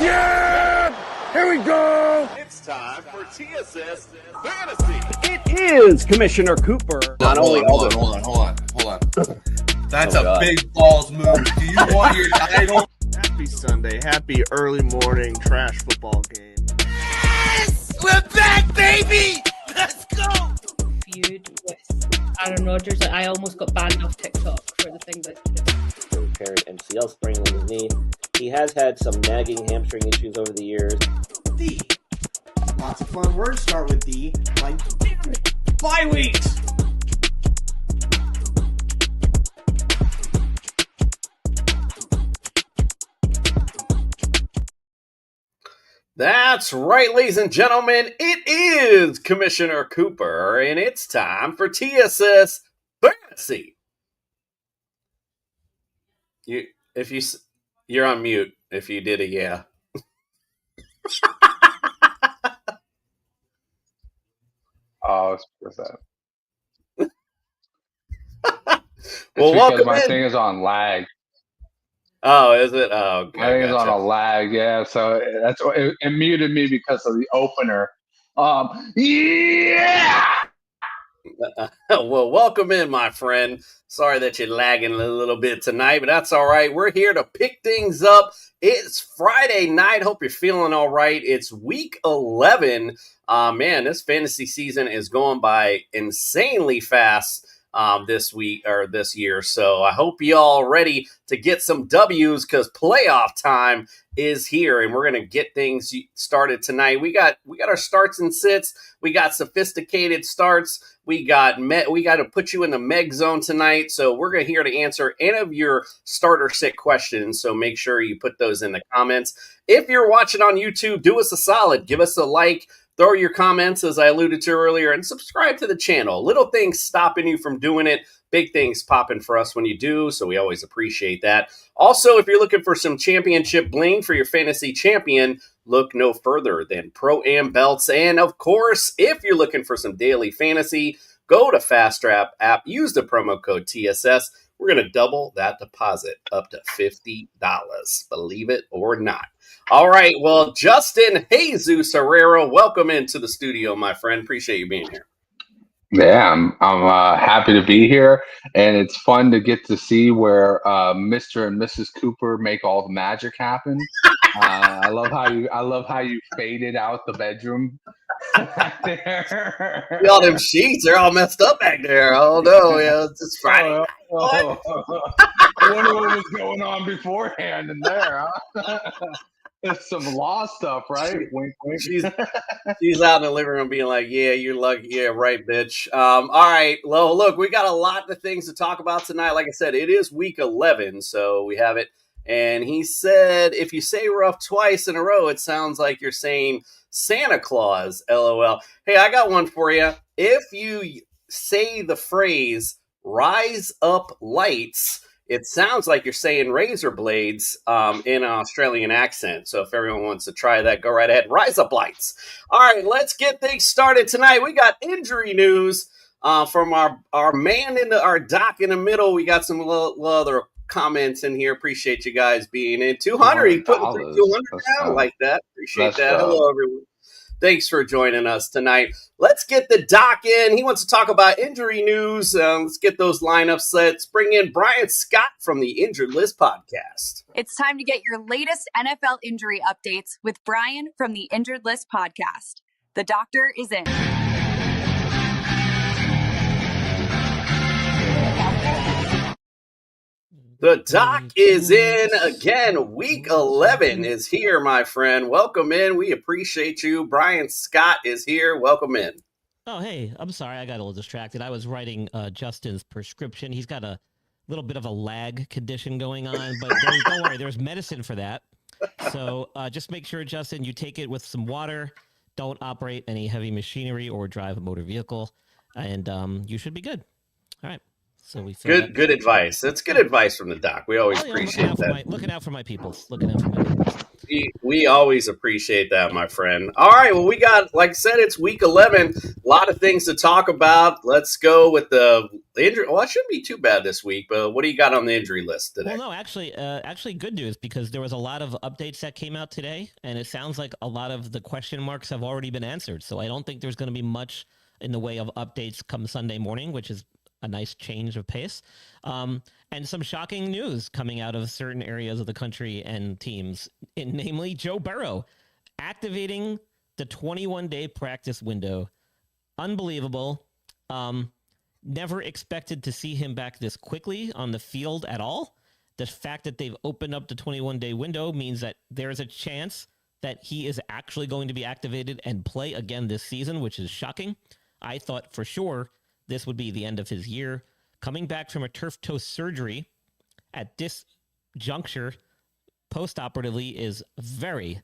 Yeah! Here we go! It's time for TSS Fantasy. It is Commissioner Cooper. Hold on. That's a big balls move. Do you want your title? Happy Sunday. Happy early morning trash football game. Yes! We're back, baby! Let's go! Feud with Aaron Rodgers. I almost got banned off TikTok for the things I did. Repaired MCL sprain on his knee. He has had some nagging hamstring issues over the years. D. Lots of fun words start with D. Like, damn it. Bye weeks! That's right, ladies and gentlemen. It is Commissioner Cooper, and it's time for TSS Fantasy. You're on mute. If you did a yeah. Oh, what's that? Well, welcome my in. thing is on lag. Oh, is it? Oh, okay, My thing is on a lag, yeah. So it muted me because of the opener. Yeah. Well, welcome in, my friend. Sorry that you're lagging a little bit tonight, but that's all right. We're here to pick things up. It's Friday night. Hope you're feeling all right. It's week 11. Man, this fantasy season is going by insanely fast this week or this year. So I hope you all ready to get some W's because playoff time is here, and we're gonna get things started tonight. We got our starts and sits. We got sophisticated starts. We got to put you in the MEG zone tonight. So we're here to answer any of your starter sit questions. So make sure you put those in the comments. If you're watching on YouTube, do us a solid. Give us a like. Throw your comments, as I alluded to earlier, and subscribe to the channel. Little things stopping you from doing it. Big things popping for us when you do, so we always appreciate that. Also, if you're looking for some championship bling for your fantasy champion, look no further than Pro-Am belts. And, of course, if you're looking for some daily fantasy, go to Fast app, use the promo code TSS. We're going to double that deposit up to $50, believe it or not. All right, well, Justin Jesus Herrera, welcome into the studio, my friend. Appreciate you being here. Yeah, I'm happy to be here, and it's fun to get to see where Mr. and Mrs. Cooper make all the magic happen. I love how you faded out the bedroom back there. All them sheets are all messed up back there. Oh no, yeah, it's just Friday night. I wonder what was going on beforehand in there. Huh? It's some law stuff, right? Wink, wink. She's out in the living room being like, yeah, you're lucky. Yeah, right, bitch. All right. Well, look, we got a lot of things to talk about tonight. Like I said, it is week 11, so we have it. And he said, if you say rough twice in a row, it sounds like you're saying Santa Claus, LOL. Hey, I got one for you. If you say the phrase rise up lights, it sounds like you're saying razor blades in an Australian accent. So if everyone wants to try that, go right ahead. Rise up lights. All right, let's get things started tonight. We got injury news from our man in our doc in the middle. We got some little other comments in here. Appreciate you guys being in. 200. He put 200 down like that. Appreciate that. Hello, everyone. Thanks for joining us tonight. Let's get the doc in. He wants to talk about injury news. Let's get those lineups. Let's bring in Brian Scott from the Injured List podcast. It's time to get your latest NFL injury updates with Brian from the Injured List podcast. The doctor is in. The doc is in again. Week 11 is here, my friend. Welcome in. We appreciate you. Brian Scott is here. Welcome in. Oh, hey, I'm sorry. I got a little distracted. I was writing Justin's prescription. He's got a little bit of a lag condition going on, but don't worry. There's medicine for that. So just make sure, Justin, you take it with some water. Don't operate any heavy machinery or drive a motor vehicle, and you should be good. All right. So we good advice. That's good advice from the doc. We always appreciate that. Looking out for my people. Looking out for my people. We always appreciate that, my friend. All right, well, we got, like I said, it's week 11. A lot of things to talk about. Let's go with the injury. Well, it shouldn't be too bad this week, but what do you got on the injury list today? Well, no, actually, good news, because there was a lot of updates that came out today, and it sounds like a lot of the question marks have already been answered. So I don't think there's going to be much in the way of updates come Sunday morning, which is a nice change of pace. And some shocking news coming out of certain areas of the country and teams, namely Joe Burrow activating the 21-day practice window. Unbelievable. Never expected to see him back this quickly on the field at all. The fact that they've opened up the 21-day window means that there's a chance that he is actually going to be activated and play again this season, which is shocking. I thought for sure this would be the end of his year. Coming back from a turf toe surgery at this juncture post-operatively is very,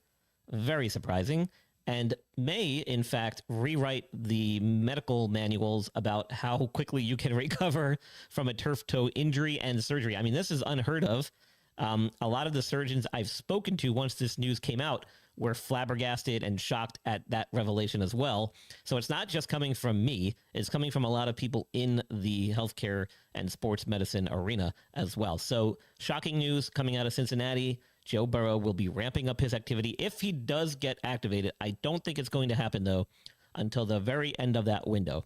very surprising, and may, in fact, rewrite the medical manuals about how quickly you can recover from a turf toe injury and surgery. I mean, this is unheard of. A lot of the surgeons I've spoken to once this news came out were flabbergasted and shocked at that revelation as well. So it's not just coming from me, it's coming from a lot of people in the healthcare and sports medicine arena as well. So shocking news coming out of Cincinnati. Joe Burrow will be ramping up his activity if he does get activated. I don't think it's going to happen, though, until the very end of that window.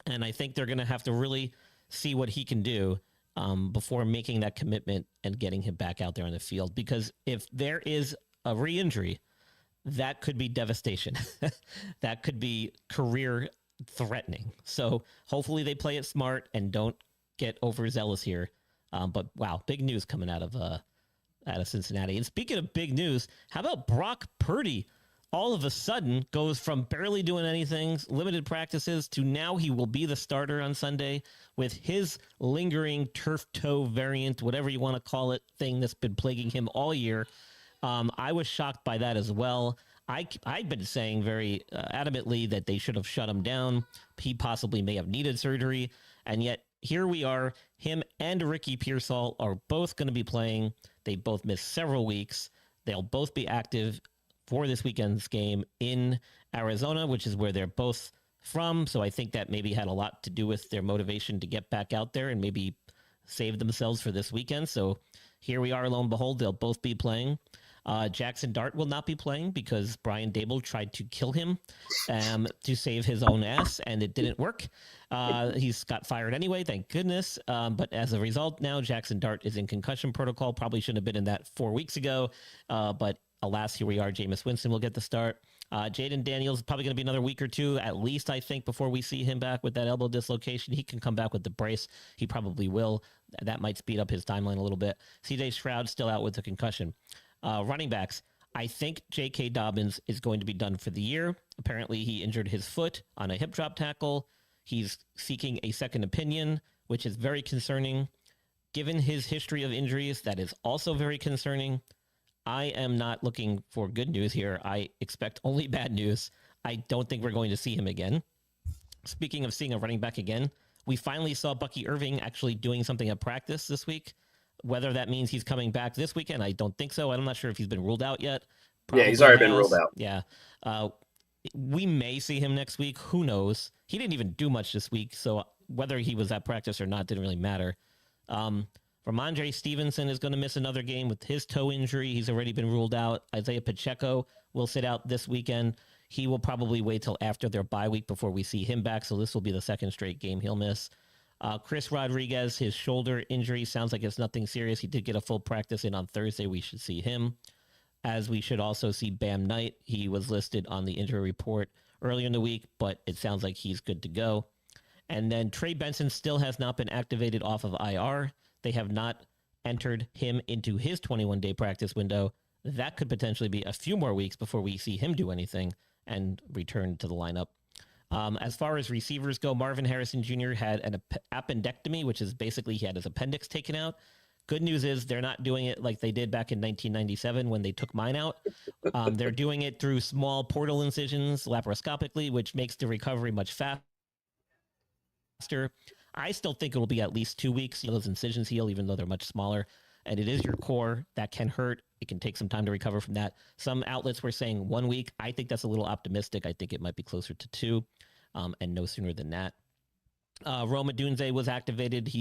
And I think they're going to have to really see what he can do before making that commitment and getting him back out there on the field. Because if there is a re-injury, that could be devastation. That could be career threatening. So hopefully they play it smart and don't get overzealous here. But wow, big news coming out of Cincinnati. And speaking of big news, how about Brock Purdy? All of a sudden goes from barely doing anything, limited practices, to now he will be the starter on Sunday with his lingering turf toe variant, whatever you want to call it, thing that's been plaguing him all year. I was shocked by that as well. I'd been saying very adamantly that they should have shut him down. He possibly may have needed surgery. And yet here we are. Him and Ricky Pearsall are both going to be playing. They both missed several weeks. They'll both be active for this weekend's game in Arizona, which is where they're both from. So I think that maybe had a lot to do with their motivation to get back out there and maybe save themselves for this weekend. So here we are, lo and behold, they'll both be playing. Jackson Dart will not be playing because Brian Dable tried to kill him to save his own ass, and it didn't work. He's got fired anyway, thank goodness. But as a result, now Jackson Dart is in concussion protocol. Probably shouldn't have been in that 4 weeks ago. But alas, here we are. Jameis Winston will get the start. Jaden Daniels is probably going to be another week or two, at least, I think, before we see him back with that elbow dislocation. He can come back with the brace. He probably will. That might speed up his timeline a little bit. CJ Stroud still out with the concussion. Running backs, I think J.K. Dobbins is going to be done for the year. Apparently, he injured his foot on a hip drop tackle. He's seeking a second opinion, which is very concerning. Given his history of injuries, that is also very concerning. I am not looking for good news here. I expect only bad news. I don't think we're going to see him again. Speaking of seeing a running back again, we finally saw Bucky Irving actually doing something at practice this week. Whether that means he's coming back this weekend, I don't think so. I'm not sure if he's been ruled out yet. Yeah, he's already been ruled out. Yeah. We may see him next week. Who knows? He didn't even do much this week, so whether he was at practice or not didn't really matter. Ramondre Stevenson is going to miss another game with his toe injury. He's already been ruled out. Isaiah Pacheco will sit out this weekend. He will probably wait till after their bye week before we see him back, so this will be the second straight game he'll miss. Chris Rodriguez, his shoulder injury sounds like it's nothing serious. He did get a full practice in on Thursday. We should see him, as we should also see Bam Knight. He was listed on the injury report earlier in the week, but it sounds like he's good to go. And then Trey Benson still has not been activated off of IR. They have not entered him into his 21-day practice window. That could potentially be a few more weeks before we see him do anything and return to the lineup. As far as receivers go, Marvin Harrison Jr. had an appendectomy, which is basically he had his appendix taken out. Good news is they're not doing it like they did back in 1997 when they took mine out. They're doing it through small portal incisions laparoscopically, which makes the recovery much faster. I still think it will be at least 2 weeks. Those incisions heal, even though they're much smaller. And it is your core that can hurt it can take some time to recover from that. Some outlets were saying 1 week. I think that's a little optimistic. I think it might be closer to 2, and no sooner than that. Roma Dunze was activated.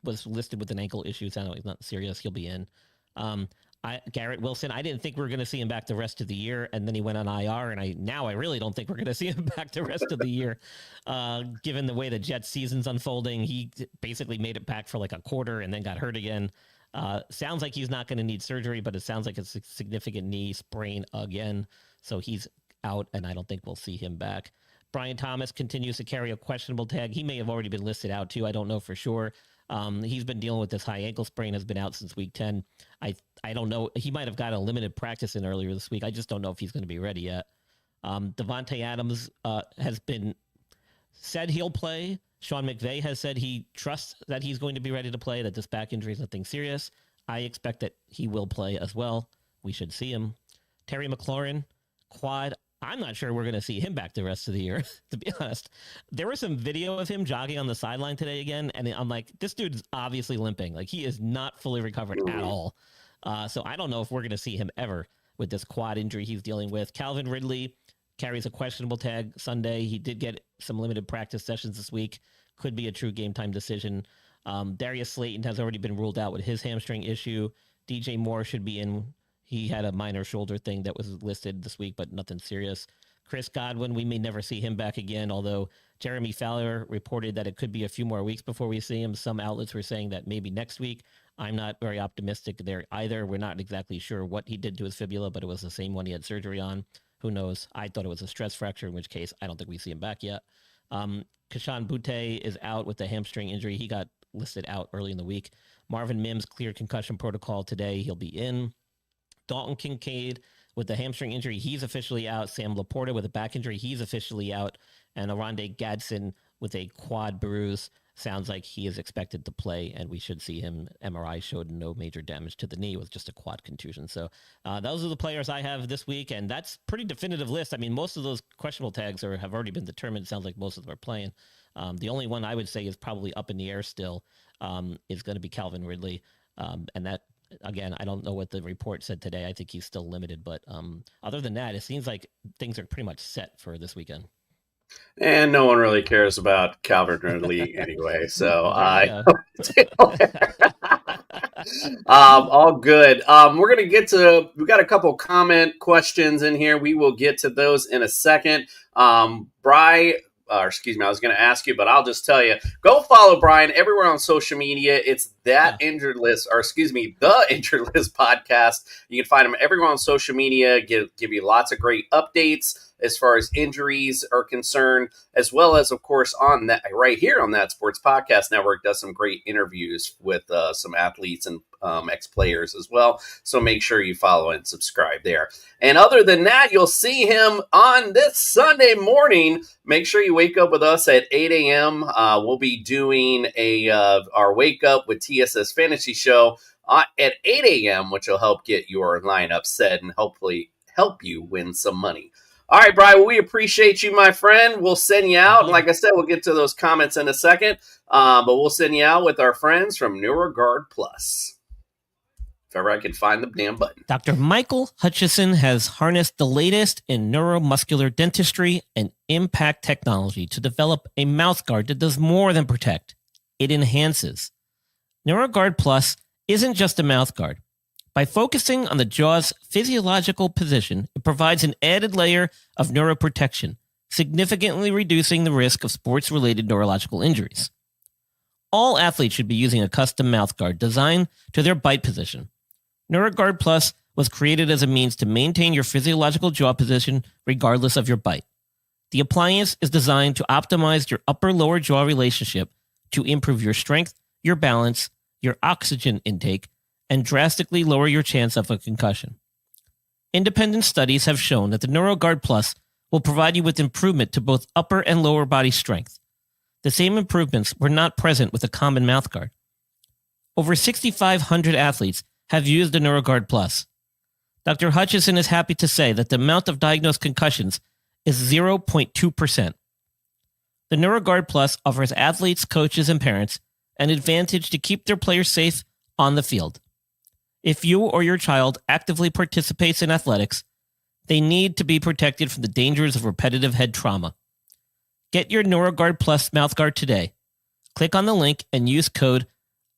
Was listed with an ankle issue. So I know he's not serious. He'll be in. Garrett Wilson, I didn't think we were going to see him back the rest of the year, and then he went on IR, and I really don't think we're going to see him back the rest of the year. Given the way the Jets season's unfolding, he basically made it back for like a quarter and then got hurt again. Sounds like he's not going to need surgery, but it sounds like it's a significant knee sprain again. So he's out, and I don't think we'll see him back. Brian Thomas continues to carry a questionable tag. He may have already been listed out too. I don't know for sure. He's been dealing with this high ankle sprain, has been out since week 10. I don't know. He might have got a limited practice in earlier this week. I just don't know if he's going to be ready yet. Devontae Adams has been said he'll play. Sean McVay has said he trusts that he's going to be ready to play, that this back injury is nothing serious. I expect that he will play as well. We should see him. Terry McLaurin, quad. I'm not sure we're going to see him back the rest of the year, to be honest. There was some video of him jogging on the sideline today again, and I'm like, this dude's obviously limping. Like, he is not fully recovered at all. So I don't know if we're going to see him ever with this quad injury he's dealing with. Calvin Ridley carries a questionable tag Sunday. He did get some limited practice sessions this week. Could be a true game time decision. Darius Slayton has already been ruled out with his hamstring issue. DJ Moore should be in. He had a minor shoulder thing that was listed this week, but nothing serious. Chris Godwin, we may never see him back again, although Jeremy Fowler reported that it could be a few more weeks before we see him. Some outlets were saying that maybe next week. I'm not very optimistic there either. We're not exactly sure what he did to his fibula, but it was the same one he had surgery on. Who knows? I thought it was a stress fracture, in which case I don't think we see him back yet. Kashan Butte is out with a hamstring injury. He got listed out early in the week. Marvin Mims cleared concussion protocol today. He'll be in. Dalton Kincaid with the hamstring injury, he's officially out. Sam Laporta with a back injury, he's officially out. And Aronde Gadsden with a quad bruise, sounds like he is expected to play, and we should see him. MRI showed no major damage to the knee, with just a quad contusion. So those are the players I have this week, and that's pretty definitive list. I mean, most of those questionable tags have already been determined. It sounds like most of them are playing. The only one I would say is probably up in the air still is going to be Calvin Ridley, and that, again, I don't know what the report said today. I think he's still limited. But other than that, it seems like things are pretty much set for this weekend. And no one really cares about Calvin Ridley anyway. So all good. We're going to get to, we've got a couple comment questions in here. We will get to those in a second. I was going to ask you, but I'll just tell you, go follow Brian everywhere on social media. It's the Injured List podcast. You can find him everywhere on social media, give you lots of great updates as far as injuries are concerned, as well as, of course, on that right here on That Sports Podcast Network, does some great interviews with some athletes and ex-players as well. So make sure you follow and subscribe there. And other than that, you'll see him on this Sunday morning. Make sure you wake up with us at 8 a.m. We'll be doing our Wake Up with TSS Fantasy show at 8 a.m., which will help get your lineup set and hopefully help you win some money. All right, Brian, well, we appreciate you, my friend. We'll send you out. And like I said, we'll get to those comments in a second. But we'll send you out with our friends from NeuroGuard Plus. If ever I can find the damn button. Dr. Michael Hutchison has harnessed the latest in neuromuscular dentistry and impact technology to develop a mouthguard that does more than protect. It enhances. NeuroGuard Plus isn't just a mouthguard. By focusing on the jaw's physiological position, it provides an added layer of neuroprotection, significantly reducing the risk of sports-related neurological injuries. All athletes should be using a custom mouthguard designed to their bite position. NeuroGuard Plus was created as a means to maintain your physiological jaw position regardless of your bite. The appliance is designed to optimize your upper-lower jaw relationship to improve your strength, your balance, your oxygen intake, and drastically lower your chance of a concussion. Independent studies have shown that the NeuroGuard Plus will provide you with improvement to both upper and lower body strength. The same improvements were not present with a common mouthguard. Over 6,500 athletes have used the NeuroGuard Plus. Dr. Hutchison is happy to say that the amount of diagnosed concussions is 0.2%. The NeuroGuard Plus offers athletes, coaches, and parents an advantage to keep their players safe on the field. If you or your child actively participates in athletics, they need to be protected from the dangers of repetitive head trauma. Get your NeuroGuard Plus mouthguard today. Click on the link and use code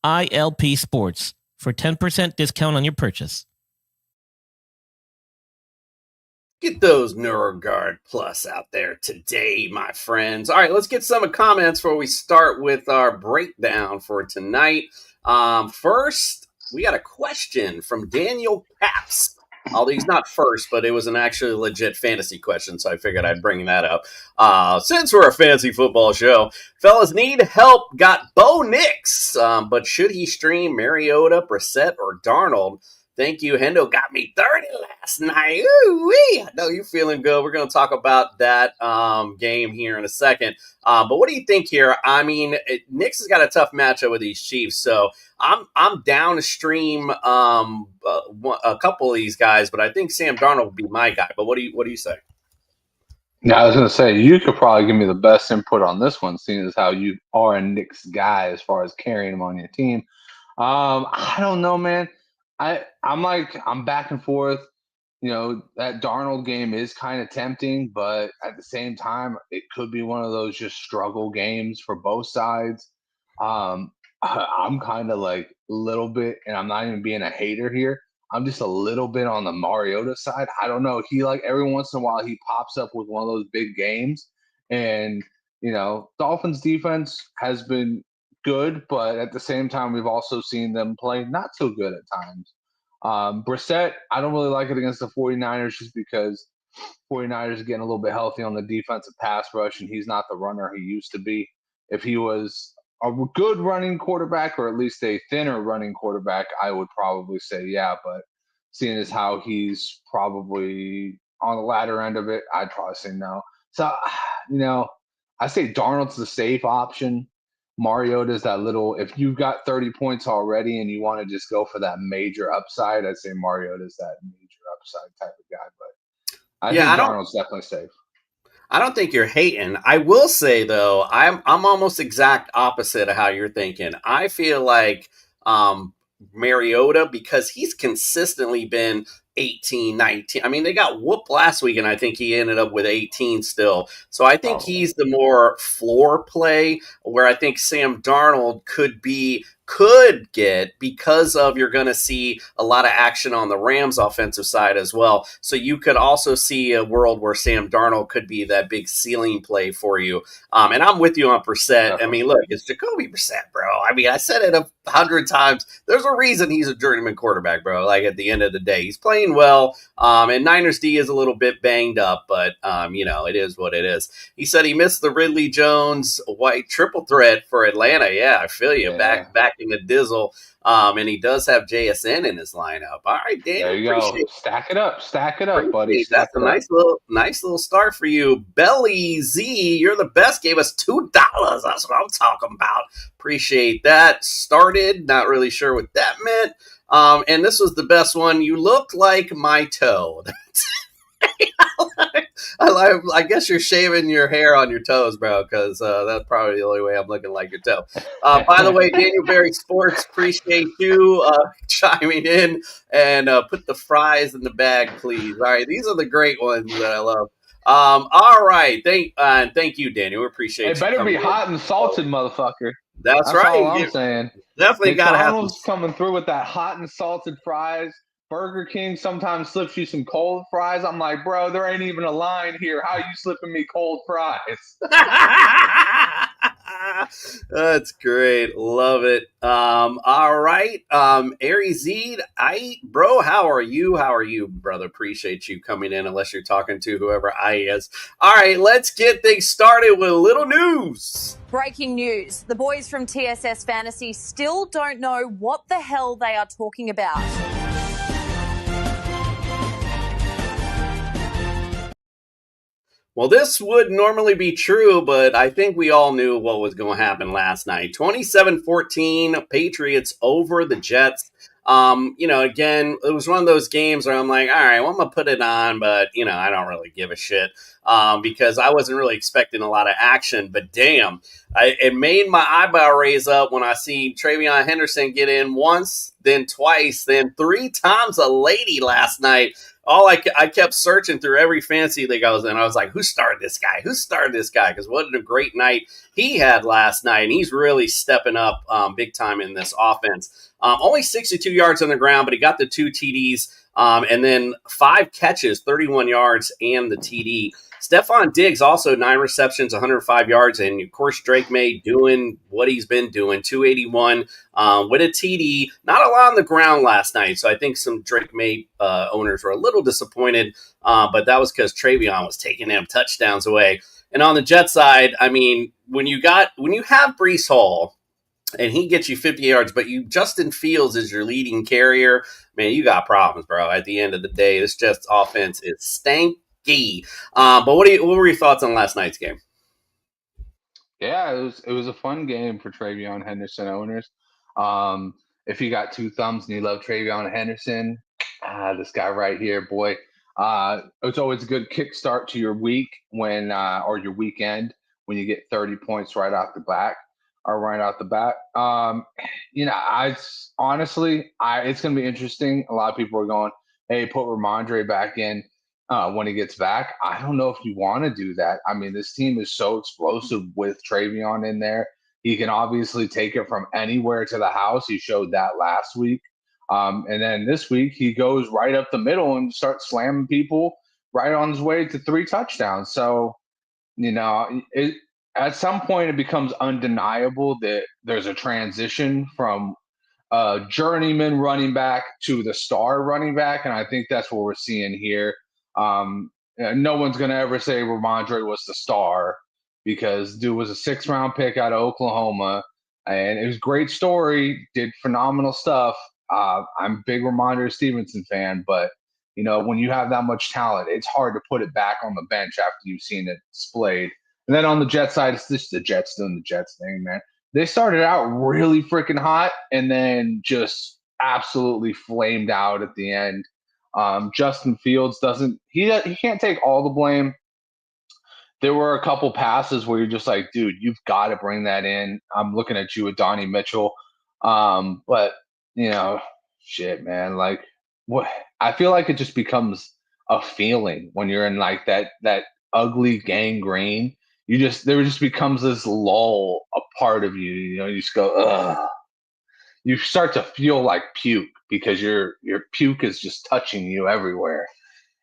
ILP Sports for 10% discount on your purchase. Get those NeuroGuard Plus out there today, my friends. All right, let's get some comments before we start with our breakdown for tonight. First, we got a question from Daniel Paps. Although he's not first, but it was an actually legit fantasy question, so I figured I'd bring that up. Since we're a fantasy football show, fellas need help. Got Bo Nix, but should he stream Mariota, Brissett, or Darnold? Thank you. Hendo got me 30 last night. Ooh-wee. I know you're feeling good. We're going to talk about that game here in a second. But what do you think here? I mean, Nix has got a tough matchup with these Chiefs, so I'm down to stream a couple of these guys, but I think Sam Darnold would be my guy. But what do you say? Yeah, I was going to say, you could probably give me the best input on this one, seeing as how you are a Knicks guy as far as carrying him on your team. I don't know, man. I'm back and forth. You know, that Darnold game is kind of tempting, but at the same time, it could be one of those just struggle games for both sides. I'm kind of like a little bit, and I'm not even being a hater here. I'm just a little bit on the Mariota side. I don't know. He, like, every once in a while, he pops up with one of those big games. And, you know, Dolphins defense has been good, but at the same time, we've also seen them play not so good at times. Brissett, I don't really like it against the 49ers just because 49ers are getting a little bit healthy on the defensive pass rush, and he's not the runner he used to be. If he was a good running quarterback, or at least a thinner running quarterback, I would probably say yeah, but seeing as how he's probably on the latter end of it, I'd probably say no. So, you know, I say Darnold's the safe option. Mariota's that little, if you've got 30 points already and you want to just go for that major upside, I'd say Mariota's that major upside type of guy. But I think Darnold's definitely safe. I don't think you're hating. I will say, though, I'm almost exact opposite of how you're thinking. I feel like Mariota, because he's consistently been 18, 19. I mean, they got whooped last week, and I think he ended up with 18 still. So I think he's the more floor play, where I think Sam Darnold could get, because of, you're going to see a lot of action on the Rams offensive side as well. So you could also see a world where Sam Darnold could be that big ceiling play for you. And I'm with you on Brissett. I mean, look, it's Jacoby Brissett, bro. I mean, I said it 100 times. There's a reason he's a journeyman quarterback, bro. Like, at the end of the day, he's playing well. And Niners D is a little bit banged up, but, you know, it is what it is. He said he missed the Ridley Jones white triple threat for Atlanta. Yeah, I feel you. Yeah. Back in the dizzle. And he does have JSN in his lineup. All right, Dan. There you go. Stack it up, buddy. That's a nice little start for you. Belly Z, you're the best. Gave us $2. That's what I'm talking about. Appreciate that. Started, not really sure what that meant. And this was the best one. You look like my toe. I guess you're shaving your hair on your toes, bro, because that's probably the only way I'm looking like your toe. By the way, Daniel Berry Sports, appreciate you chiming in, and put the fries in the bag, please. All right, these are the great ones that I love. All right, thank you, Daniel. We appreciate it. It better be hot and salted, motherfucker. That's right. All I'm saying. Definitely got to have McDonald's coming through with that hot and salted fries. Burger King sometimes slips you some cold fries. I'm like, bro, there ain't even a line here. How you slipping me cold fries? That's great. Love it. All right. Aries Zed, bro, how are you? How are you, brother? Appreciate you coming in, unless you're talking to whoever I is. All right, let's get things started with a little news. Breaking news. The boys from TSS Fantasy still don't know what the hell they are talking about. Well, this would normally be true, but I think we all knew what was going to happen last night. 27-14, Patriots over the Jets. Again, it was one of those games where I'm like, all right, well, I'm going to put it on, but, I don't really give a shit because I wasn't really expecting a lot of action. But damn, it made my eyebrow raise up when I see Travion Henderson get in once, then twice, then 3 times a lady last night. I kept searching through every fantasy league I was in. I was like, who started this guy? Who started this guy? Because what a great night he had last night. And he's really stepping up big time in this offense. Only 62 yards on the ground, but he got the 2 TDs and then 5 catches, 31 yards, and the TD. Stephon Diggs also 9 receptions, 105 yards, and of course Drake May doing what he's been doing, 281 with a TD. Not a lot on the ground last night, so I think some Drake May owners were a little disappointed, but that was because Travion was taking them touchdowns away. And on the Jet side, I mean, when you have Breece Hall and he gets you 50 yards, but Justin Fields is your leading carrier, man, you got problems, bro. At the end of the day, it's just offense is stanky. But what were your thoughts on last night's game? Yeah, it was a fun game for Travion Henderson owners. If you got 2 thumbs and you love Travion Henderson, this guy right here, boy. It's always a good kickstart to your week or your weekend when you get 30 points right off the bat. It's going to be interesting. A lot of people are going, hey, put Ramondre back in when he gets back. I don't know if you want to do that. I mean, this team is so explosive with Travion in there. He can obviously take it from anywhere to the house. He showed that last week. And then this week, he goes right up the middle and starts slamming people right on his way to 3 touchdowns. So, at some point, it becomes undeniable that there's a transition from a journeyman running back to the star running back. And I think that's what we're seeing here. No one's going to ever say Ramondre was the star because dude was a 6th-round pick out of Oklahoma. And it was a great story, did phenomenal stuff. I'm a big Ramondre Stevenson fan, but, when you have that much talent, it's hard to put it back on the bench after you've seen it displayed. And then on the Jet side, it's just the Jets doing the Jets thing, man. They started out really freaking hot and then just absolutely flamed out at the end. Justin Fields he can't take all the blame. There were a couple passes where you're just like, dude, you've got to bring that in. I'm looking at you with Donnie Mitchell. But, shit, man, like what I feel like it just becomes a feeling when you're in like that ugly gangrene. There just becomes this lull, a part of you, you just go, ugh. You start to feel like puke because your puke is just touching you everywhere.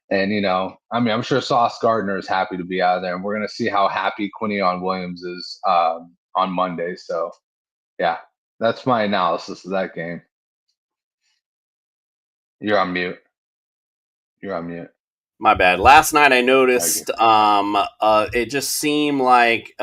And, I'm sure Sauce Gardner is happy to be out of there. And we're going to see how happy Quinion Williams is on Monday. So, yeah, that's my analysis of that game. You're on mute. My bad. Last night I noticed it just seemed like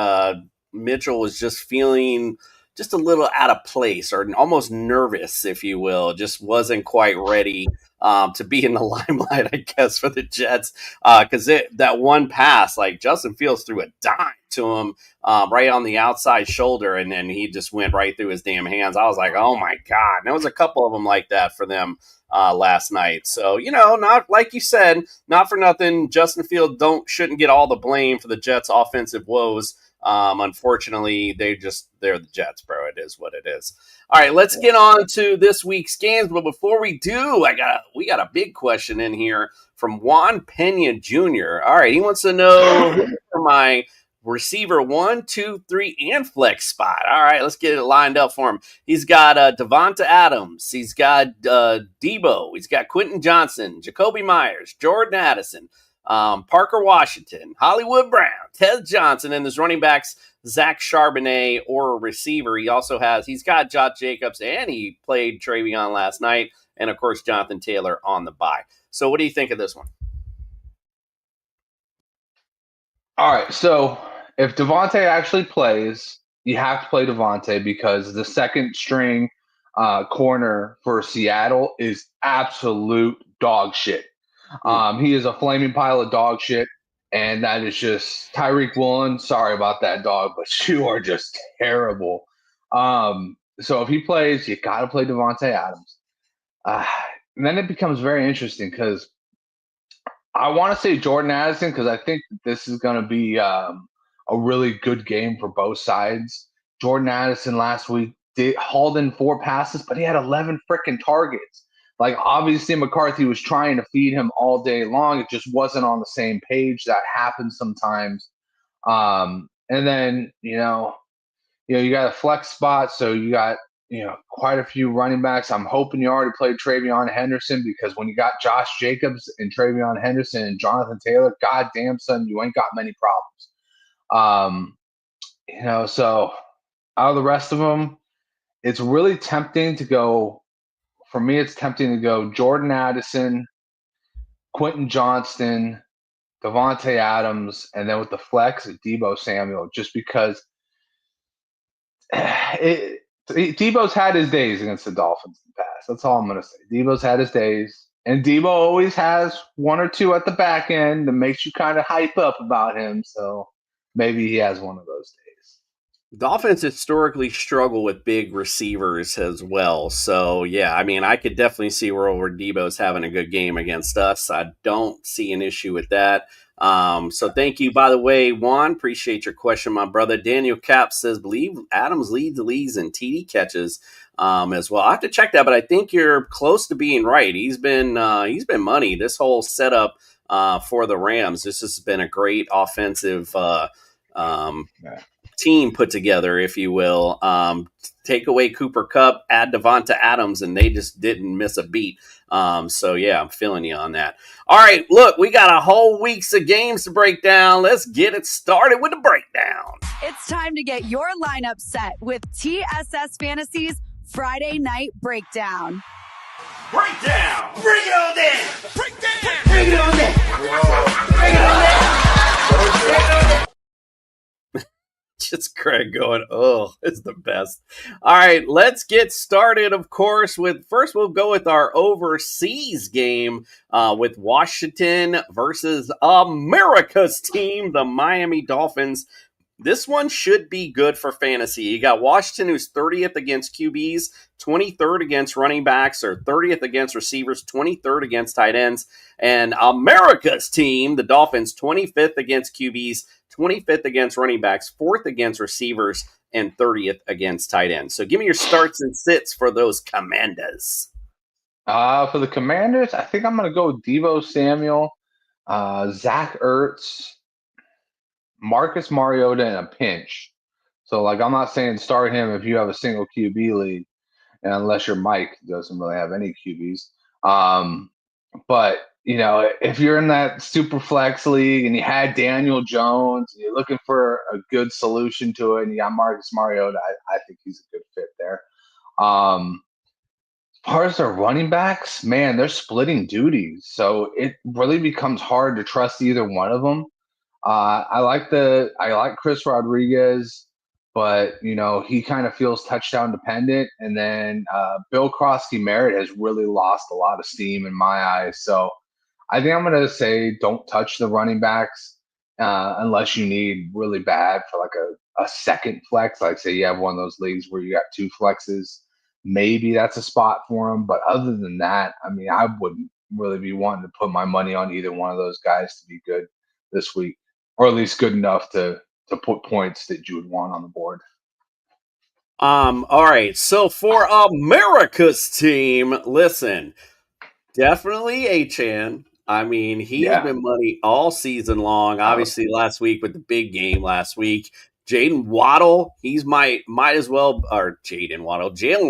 Mitchell was just feeling just a little out of place or almost nervous, if you will. Just wasn't quite ready to be in the limelight, I guess, for the Jets. Because that one pass, like Justin Fields threw a dime to him right on the outside shoulder, and then he just went right through his damn hands. I was like, oh, my God. And there was a couple of them like that for them last night. So, not like you said, not for nothing. Justin Fields shouldn't get all the blame for the Jets' offensive woes. Unfortunately, they're the Jets, bro. It is what it is. All right, let's get on to this week's games. But before we do, we got a big question in here from Juan Pena Jr. All right, he wants to know who are my receiver 1, 2, 3, and flex spot. All right, let's get it lined up for him. He's got Devonta Adams. He's got Debo. He's got Quentin Johnson, Jacoby Myers, Jordan Addison, Parker Washington, Hollywood Brown, Ted Johnson, and his running backs, Zach Charbonnet, or a receiver. He's got Josh Jacobs, and he played Travion last night, and of course, Jonathan Taylor on the bye. So what do you think of this one? All right, so if Devontae actually plays, you have to play Devontae because the second string corner for Seattle is absolute dog shit. He is a flaming pile of dog shit, and that is just Tyreek Woolen. Sorry about that, dog, but you are just terrible. So if he plays, you got to play Devontae Adams. And then it becomes very interesting because I want to say Jordan Addison because I think this is going to be a really good game for both sides. Jordan Addison last week hauled in 4 passes, but he had 11 freaking targets. Like, obviously, McCarthy was trying to feed him all day long. It just wasn't on the same page. That happens sometimes. And then, you got a flex spot, so you got, quite a few running backs. I'm hoping you already played Travion Henderson because when you got Josh Jacobs and Travion Henderson and Jonathan Taylor, goddamn, son, you ain't got many problems. So out of the rest of them, it's really tempting to go. For me, it's tempting to go Jordan Addison, Quentin Johnston, Devontae Adams, and then with the flex, Deebo Samuel, just because Deebo's had his days against the Dolphins in the past. That's all I'm going to say. Deebo's had his days. And Deebo always has 1 or 2 at the back end that makes you kind of hype up about him. So maybe he has one of those days. Dolphins historically struggle with big receivers as well. So, yeah, I mean, I could definitely see where Deebo's having a good game against us. I don't see an issue with that. So thank you, by the way, Juan. Appreciate your question, my brother. Daniel Cap says, believe Adams leads the leagues in TD catches as well. I have to check that, but I think you're close to being right. He's been money. This whole setup for the Rams. This has been a great offensive team put together, if you will. Take away Cooper Kupp, add Devonta Adams, and they just didn't miss a beat. So, yeah, I'm feeling you on that. All right, look, we got a whole week's of games to break down. Let's get it started with the breakdown. It's time to get your lineup set with TSS Fantasy's Friday Night Breakdown. Breakdown! Bring it on down! Breakdown! Bring it on down! Bring it on down! Bring it on down! Just Craig going, oh, it's the best. All right, let's get started, of course, first we'll go with our overseas game with Washington versus America's team, the Miami Dolphins. This one should be good for fantasy. You got Washington, who's 30th against QBs, 23rd against running backs, or 30th against receivers, 23rd against tight ends. And America's team, the Dolphins, 25th against QBs, 25th against running backs, 4th against receivers, and 30th against tight ends. So give me your starts and sits for those Commanders. For the Commanders, I think I'm going to go Deebo Samuel, Zach Ertz, Marcus Mariota in a pinch. So, I'm not saying start him if you have a single QB league, and unless your Mike doesn't really have any QBs. But, if you're in that super flex league and you had Daniel Jones and you're looking for a good solution to it and you got Marcus Mariota, I think he's a good fit there. As far as their running backs, man, they're splitting duties. So it really becomes hard to trust either one of them. I like Chris Rodriguez, but he kind of feels touchdown dependent. And then Bill Krosky-Merritt has really lost a lot of steam in my eyes. So I think I'm going to say don't touch the running backs unless you need really bad for a second flex. Like say you have one of those leagues where you got 2 flexes, maybe that's a spot for them. But other than that, I mean, I wouldn't really be wanting to put my money on either one of those guys to be good this week. Or at least good enough to put points that you would want on the board. All right. So for America's team, listen, definitely Achane. I mean, he's been money all season long. Obviously, last week with the big game last week. Jalen Waddle, Jalen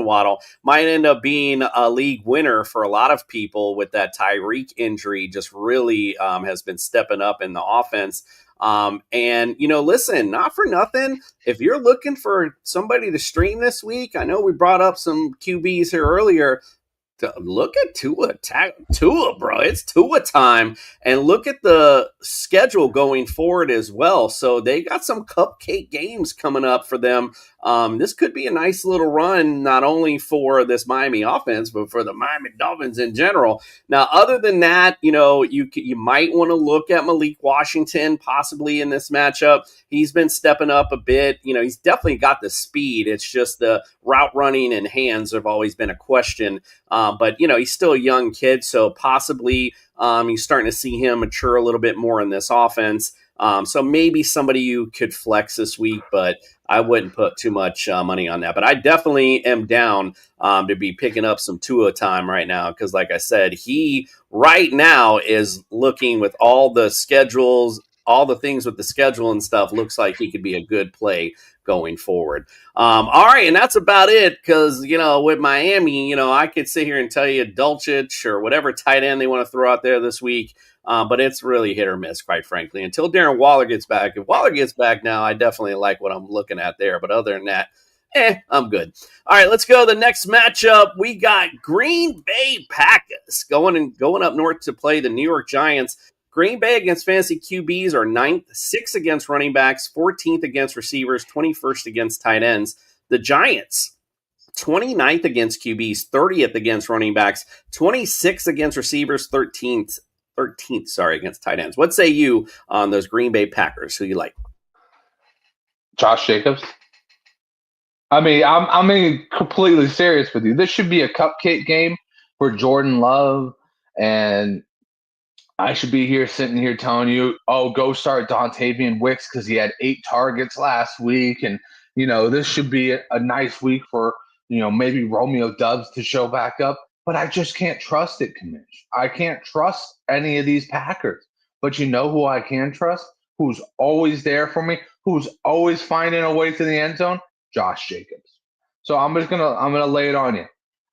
Waddle might end up being a league winner for a lot of people with that Tyreek injury. Just really has been stepping up in the offense. And listen, not for nothing. If you're looking for somebody to stream this week, I know we brought up some QBs here earlier. Look at Tua, bro. It's Tua time. And look at the schedule going forward as well. So they got some cupcake games coming up for them this could be a nice little run, not only for this Miami offense, but for the Miami Dolphins in general. Now, other than that, you might want to look at Malik Washington possibly in this matchup. He's been stepping up a bit. He's definitely got the speed. It's just the route running and hands have always been a question. But he's still a young kid, so possibly you're starting to see him mature a little bit more in this offense. So maybe somebody you could flex this week, but I wouldn't put too much money on that. But I definitely am down to be picking up some Tua time right now because, like I said, he right now is looking with all the schedules, all the things with the schedule and stuff, looks like he could be a good play going forward. All right, and that's about it because, with Miami, I could sit here and tell you Dulcich or whatever tight end they want to throw out there this week. But it's really hit or miss, quite frankly, until Darren Waller gets back. If Waller gets back now, I definitely like what I'm looking at there. But other than that, I'm good. All right, let's go to the next matchup. We got Green Bay Packers going up north to play the New York Giants. Green Bay against fantasy QBs are 9th, 6th against running backs, 14th against receivers, 21st against tight ends. The Giants, 29th against QBs, 30th against running backs, 26th against receivers, 13th against tight ends. What say you on those Green Bay Packers? Who you like? Josh Jacobs. I mean, I'm being completely serious with you. This should be a cupcake game for Jordan Love, and I should be sitting here telling you, go start Dontavian Wicks because he had 8 targets last week, and this should be a nice week for maybe Romeo Doubs to show back up. But I just can't trust it, Kamish. I can't trust any of these Packers. But you know who I can trust? Who's always there for me? Who's always finding a way to the end zone? Josh Jacobs. So I'm gonna lay it on you.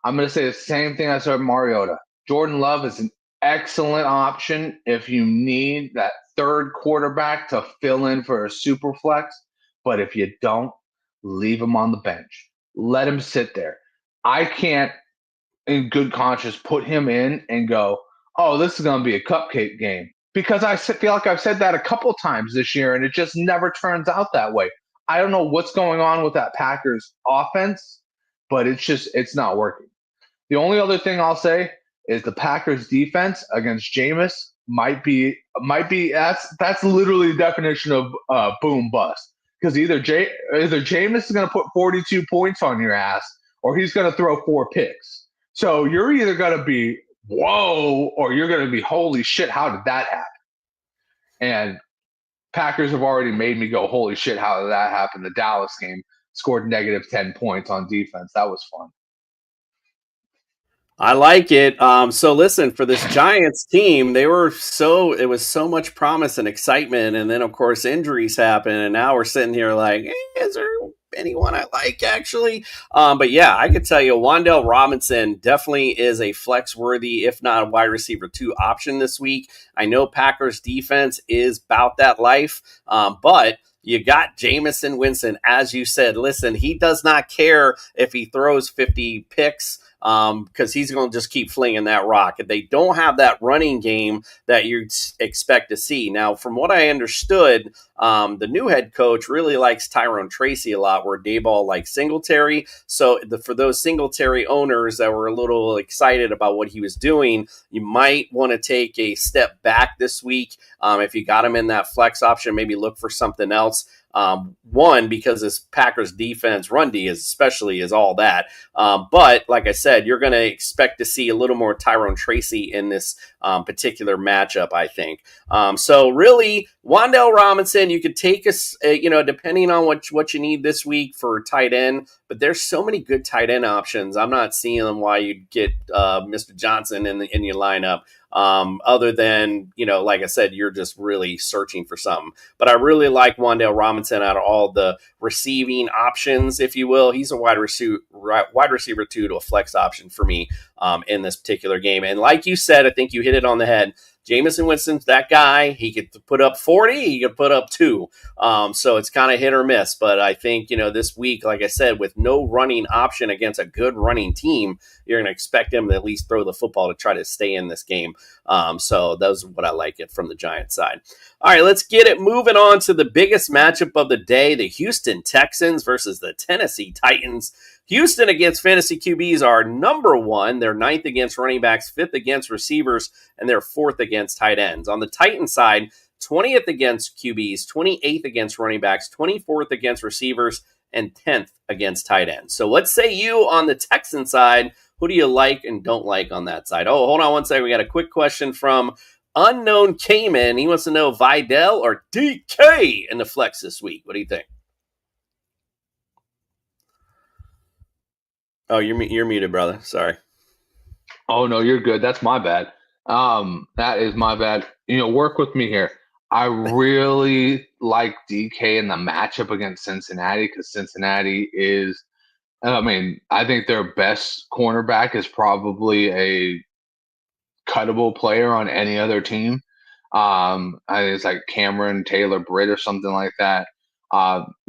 I'm gonna say the same thing I said Mariota. Jordan Love is an excellent option if you need that third quarterback to fill in for a super flex. But if you don't, leave him on the bench. Let him sit there. I can't, in good conscience, put him in and go, this is going to be a cupcake game. Because I feel like I've said that a couple times this year, and it just never turns out that way. I don't know what's going on with that Packers offense, but it's not working. The only other thing I'll say is the Packers defense against Jameis might be that's literally the definition of boom bust. Because either Jameis is going to put 42 points on your ass, or he's going to throw 4 picks. So you're either going to be, whoa, or you're going to be, holy shit, how did that happen? And Packers have already made me go, holy shit, how did that happen? The Dallas game scored negative 10 points on defense. That was fun. I like it. So listen, for this Giants team, it was so much promise and excitement. And then, of course, injuries happen. And now we're sitting here like, is there anyone I like, actually? But yeah, I could tell you Wan'Dale Robinson definitely is a flex worthy, if not a wide receiver 2 option this week. I know Packers defense is about that life, but you got Jameis Winston, as you said. Listen, he does not care if he throws 50 picks. Because he's going to just keep flinging that rock. They don't have that running game that you'd expect to see. Now, from what I understood, the new head coach really likes Tyrone Tracy a lot, where Dayball likes Singletary. So for those Singletary owners that were a little excited about what he was doing, you might want to take a step back this week. If you got him in that flex option, maybe look for something else. One, because this Packers defense, run D especially, is all that. But like I said, you're going to expect to see a little more Tyrone Tracy in this particular matchup, I think. So really, Wan'Dale Robinson, you could take us, depending on what you need this week for tight end. But there's so many good tight end options. I'm not seeing them why you'd get Mr. Johnson in your lineup. Other than, like I said, you're just really searching for something. But I really like Wan'Dale Robinson out of all the receiving options, if you will. He's a wide receiver 2 to a flex option for me in this particular game. And like you said, I think you hit it on the head. Jameis Winston's that guy. He could put up 40, he could put up 2. So it's kind of hit or miss. But I think, this week, like I said, with no running option against a good running team, you're going to expect him to at least throw the football to try to stay in this game. So that's what I like it from the Giants side. All right, let's get it moving on to the biggest matchup of the day, the Houston Texans versus the Tennessee Titans. Houston against fantasy QBs are number 1. They're 9th against running backs, 5th against receivers, and they're 4th against tight ends. On the Titans side, 20th against QBs, 28th against running backs, 24th against receivers, and 10th against tight ends. So let's say you on the Texan side, who do you like and don't like on that side? Oh, hold on one second. We got a quick question from Unknown Cayman. He wants to know Vidal or DK in the flex this week. What do you think? Oh, you're muted, brother. Sorry. Oh no, you're good. That's my bad. That is my bad. Work with me here. I really like DK in the matchup against Cincinnati because Cincinnati is, I think their best cornerback is probably a cuttable player on any other team. I think it's like Cameron Taylor Britt or something like that.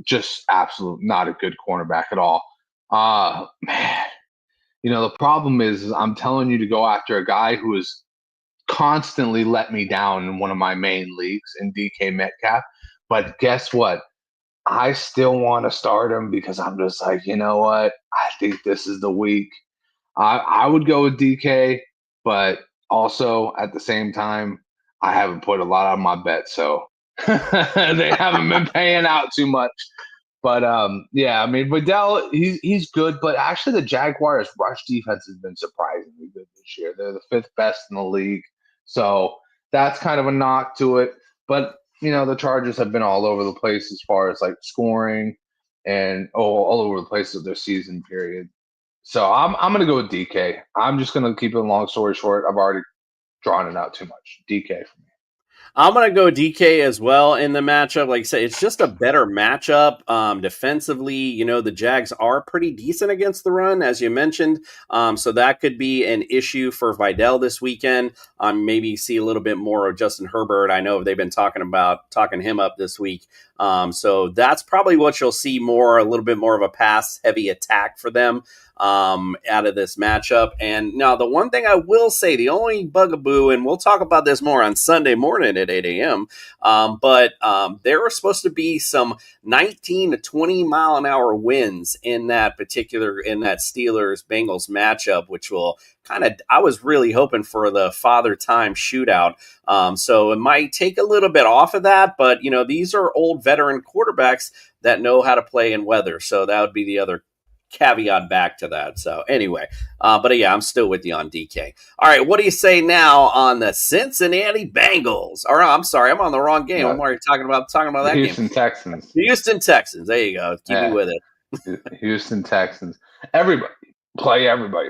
Just absolute not a good cornerback at all. Man, the problem is I'm telling you to go after a guy who has constantly let me down in one of my main leagues in DK Metcalf. But guess what? I still want to start him because I'm just like, you know what? I think this is the week. I would go with DK, but also at the same time, I haven't put a lot on my bet, so they haven't been paying out too much. But Vidal, he's good, but actually the Jaguars' rush defense has been surprisingly good this year. They're the 5th best in the league, so that's kind of a knock to it. But the Chargers have been all over the place as far as like scoring and all over the place of their season period. So I'm gonna go with DK. I'm just gonna keep it a long story short. I've already drawn it out too much. DK for me. I'm going to go DK as well in the matchup. Like I said, it's just a better matchup. Defensively, the Jags are pretty decent against the run, as you mentioned. So that could be an issue for Vidal this weekend. Maybe see a little bit more of Justin Herbert. I know they've been talking him up this week. So that's probably what you'll see more, a little bit more of a pass-heavy attack for them out of this matchup. And now the one thing I will say, the only bugaboo, and we'll talk about this more on Sunday morning at 8 a.m., but there were supposed to be some 19 to 20 mile an hour winds in that Steelers-Bengals matchup, which will I was really hoping for the father time shootout. So it might take a little bit off of that, but these are old veteran quarterbacks that know how to play in weather. So that would be the other caveat back to that. So anyway, but yeah, I'm still with you on DK. All right, what do you say now on the Cincinnati Bengals? Or I'm sorry, I'm on the wrong game. I'm already talking about that Houston game. Texans. Houston Texans. There you go. Keep me with it. Houston Texans. Everybody. Play everybody.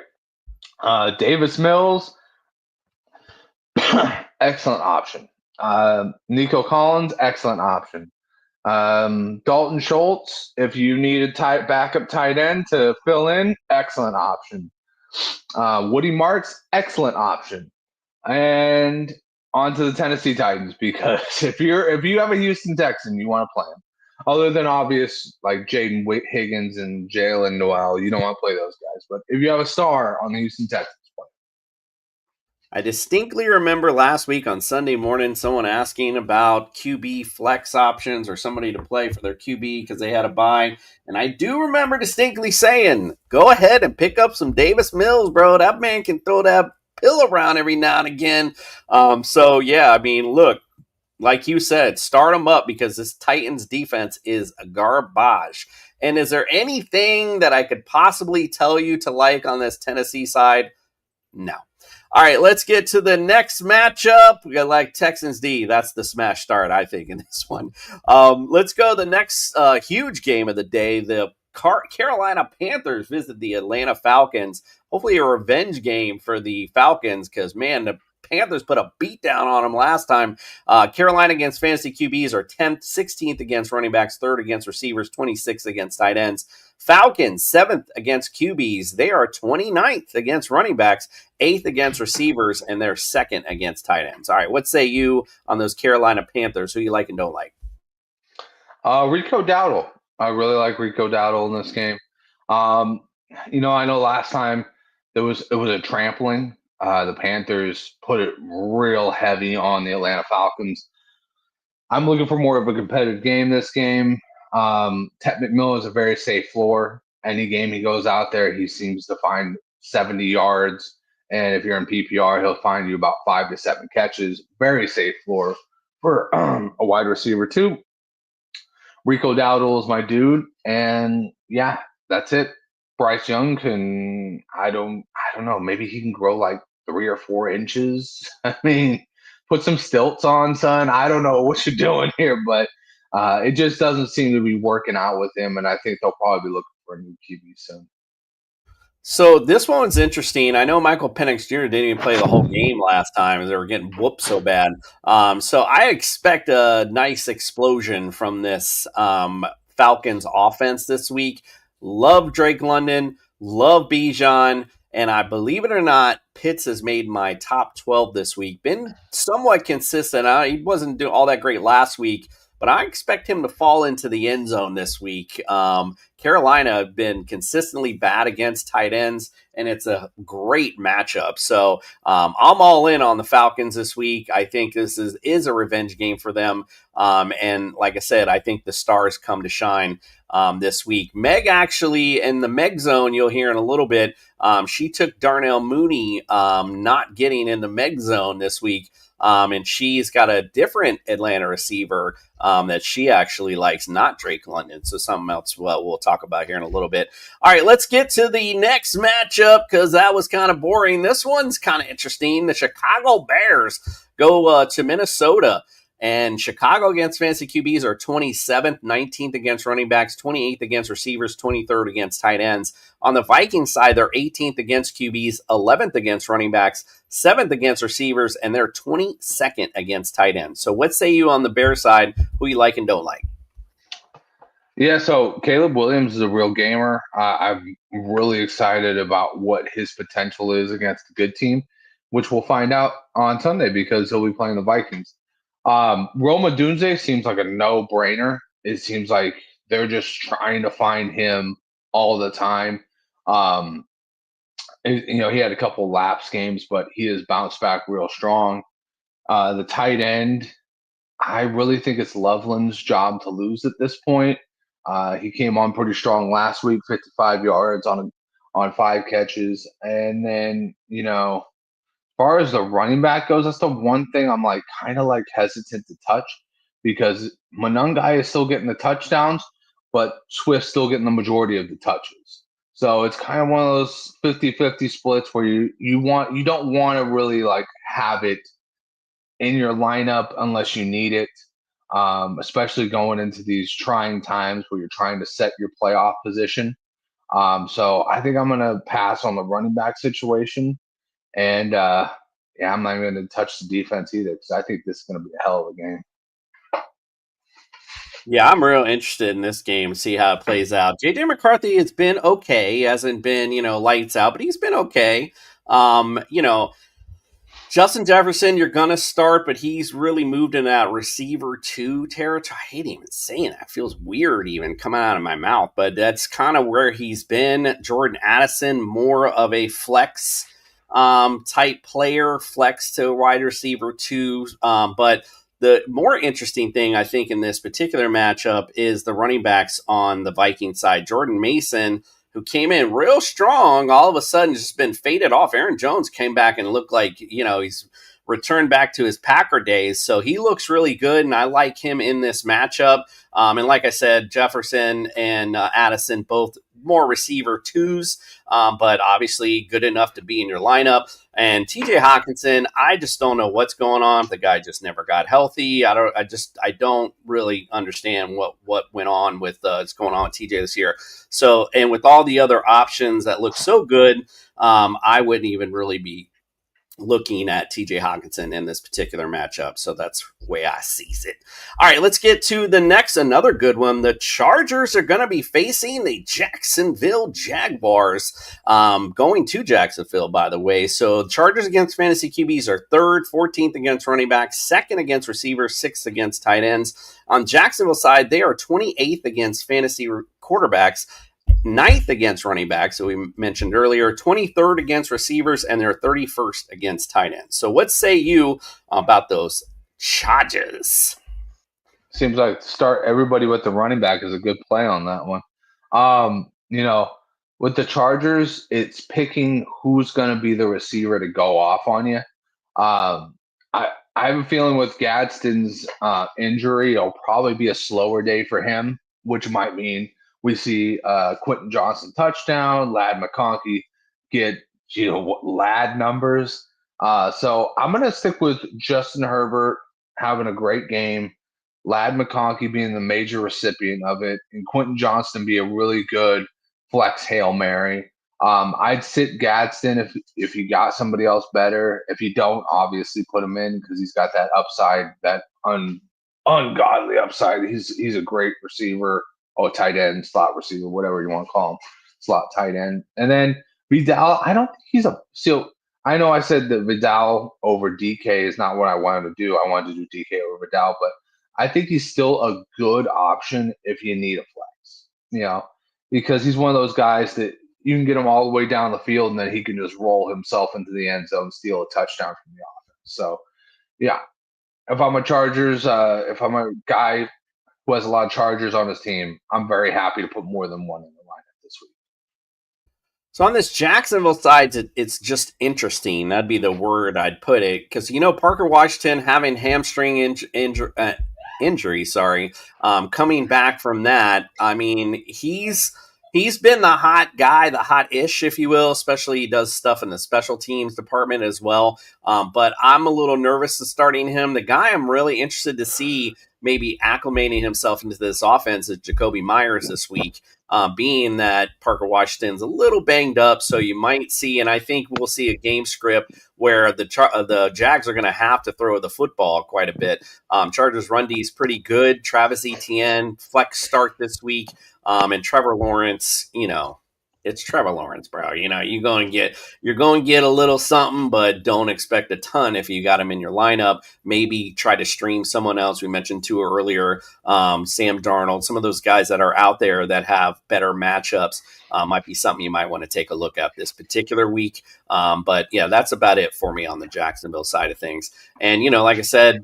Davis Mills, excellent option. Nico Collins, excellent option. Dalton Schultz, if you need a backup tight end to fill in, excellent option. Woody Marks, excellent option. And on to the Tennessee Titans, because if you have a Houston Texan, you want to play him. Other than obvious like Jaden Higgins and Jalen Noel, you don't want to play those guys. But if you have a star on the Houston Texans, play. I distinctly remember last week on Sunday morning someone asking about QB flex options or somebody to play for their QB because they had a bye. And I do remember distinctly saying, go ahead and pick up some Davis Mills, bro. That man can throw that pill around every now and again. So, yeah, look. Like you said, start them up because this Titans defense is a garbage. And is there anything that I could possibly tell you to like on this Tennessee side? No. All right, let's get to the next matchup. We got like Texans D. That's the smash start, I think, in this one. Let's go to the next huge game of the day. The Carolina Panthers visit the Atlanta Falcons. Hopefully a revenge game for the Falcons because, man, the Panthers put a beat down on them last time. Carolina against fantasy QBs are 10th, 16th against running backs, 3rd against receivers, 26th against tight ends. Falcons, 7th against QBs. They are 29th against running backs, 8th against receivers, and they're 2nd against tight ends. All right, what say you on those Carolina Panthers? Who you like and don't like? Rico Dowdle. I really like Rico Dowdle in this game. I know last time it was a trampling. The Panthers put it real heavy on the Atlanta Falcons. I'm looking for more of a competitive game this game. Ted McMillan is a very safe floor. Any game he goes out there, he seems to find 70 yards. And if you're in PPR, he'll find you about 5 to 7 catches. Very safe floor for a wide receiver too. Rico Dowdle is my dude. And yeah, that's it. Bryce Young can, I don't know, maybe he can grow like 3 or 4 inches. I mean, put some stilts on, son. I don't know what you're doing here, but it just doesn't seem to be working out with him, and I think they'll probably be looking for a new QB soon. So this one's interesting. I know Michael Penix Jr. didn't even play the whole game last time as they were getting whooped so bad. So I expect a nice explosion from this Falcons offense this week. Love Drake London, love Bijan, and I believe it or not, Pitts has made my top 12 this week. Been somewhat consistent. He wasn't doing all that great last week, but I expect him to fall into the end zone this week. Carolina have been consistently bad against tight ends, and it's a great matchup. So I'm all in on the Falcons this week. I think this is a revenge game for them. And like I said, I think the stars come to shine this week. Meg actually, in the Meg zone, you'll hear in a little bit, she took Darnell Mooney not getting in the Meg zone this week. And she's got a different Atlanta receiver that she actually likes, not Drake London. So something else we'll talk about here in a little bit. All right, let's get to the next matchup because that was kind of boring. This one's kind of interesting. The Chicago Bears go to Minnesota. And Chicago against fantasy QBs are 27th, 19th against running backs, 28th against receivers, 23rd against tight ends. On the Vikings side, they're 18th against QBs, 11th against running backs, 7th against receivers, and they're 22nd against tight ends. So what say you on the Bears side? Who you like and don't like? Yeah, so Caleb Williams is a real gamer. I'm really excited about what his potential is against a good team, which we'll find out on Sunday because he'll be playing the Vikings. Roma Dunze seems like a no-brainer. It seems like they're just trying to find him all the time. He had a couple lapse games, but he has bounced back real strong. The tight end, I really think it's Loveland's job to lose at this point. He came on pretty strong last week, 55 yards on 5 catches. And then, as far as the running back goes, that's the one thing I'm kind of hesitant to touch because Monangai is still getting the touchdowns, but Swift's still getting the majority of the touches. So it's kind of one of those 50-50 splits where you don't want to really have it in your lineup unless you need it, especially going into these trying times where you're trying to set your playoff position. So I think I'm going to pass on the running back situation. And, I'm not even going to touch the defense either because I think this is going to be a hell of a game. Yeah, I'm real interested in this game, see how it plays out. J.J. McCarthy has been okay. He hasn't been, lights out, but he's been okay. Justin Jefferson, you're going to start, but he's really moved in that receiver 2 territory. I hate even saying that. It feels weird even coming out of my mouth, but that's kind of where he's been. Jordan Addison, more of a flex type player, flex to wide receiver 2. But the more interesting thing, I think, in this particular matchup is the running backs on the Viking side. Jordan Mason, who came in real strong, all of a sudden just been faded off. Aaron Jones came back and looked like, he's returned back to his Packer days. So he looks really good, and I like him in this matchup. And like I said, Jefferson and Addison, both more receiver 2s, but obviously good enough to be in your lineup. And TJ Hawkinson, I just don't know what's going on. The guy just never got healthy. I don't really understand what went on with what's going on with TJ this year. So, and with all the other options that look so good, I wouldn't even really be looking at TJ Hawkinson in this particular matchup. So that's the way I sees it. All right, let's get to the next, another good one. The Chargers are going to be facing the Jacksonville Jaguars, going to Jacksonville, by the way. So the Chargers against fantasy QBs are 3rd, 14th against running backs, 2nd against receivers, 6th against tight ends. On Jacksonville side, they are 28th against fantasy quarterbacks, 9th against running backs, so we mentioned earlier, 23rd against receivers, and they're 31st against tight ends. So what say you about those Chargers? Seems like start everybody with the running back is a good play on that one. With the Chargers, it's picking who's going to be the receiver to go off on you. I have a feeling with Gadsden's injury, it'll probably be a slower day for him, which might mean we see Quentin Johnson touchdown, Lad McConkey get Lad numbers. So I'm going to stick with Justin Herbert having a great game, Lad McConkey being the major recipient of it, and Quentin Johnston be a really good flex Hail Mary. I'd sit Gadsden if you got somebody else better. If you don't, obviously put him in because he's got that upside, that ungodly upside. He's a great receiver. Tight end, slot receiver, whatever you want to call him, slot tight end. And then Vidal, I don't think he's I know I said that Vidal over DK is not what I wanted to do. I wanted to do DK over Vidal, but I think he's still a good option if you need a flex, because he's one of those guys that you can get him all the way down the field and then he can just roll himself into the end zone, steal a touchdown from the offense. So, yeah, if I'm a Chargers, if I'm a guy who has a lot of Chargers on his team, I'm very happy to put more than one in the lineup this week. So on this Jacksonville side, it's just interesting. That'd be the word I'd put it. Because, Parker Washington having hamstring injury, coming back from that, I mean, he's been the hot guy, the hot-ish, if you will, especially he does stuff in the special teams department as well. But I'm a little nervous to starting him. The guy I'm really interested to see maybe acclimating himself into this offense is Jacoby Myers this week, being that Parker Washington's a little banged up. So you might see, and I think we'll see a game script where the Jags are going to have to throw the football quite a bit. Chargers run D is pretty good. Travis Etienne, flex start this week. And Trevor Lawrence, it's Trevor Lawrence, bro. You're going to get a little something, but don't expect a ton if you got him in your lineup. Maybe try to stream someone else. We mentioned two earlier, Sam Darnold. Some of those guys that are out there that have better matchups might be something you might want to take a look at this particular week. But yeah, that's about it for me on the Jacksonville side of things. And, like I said,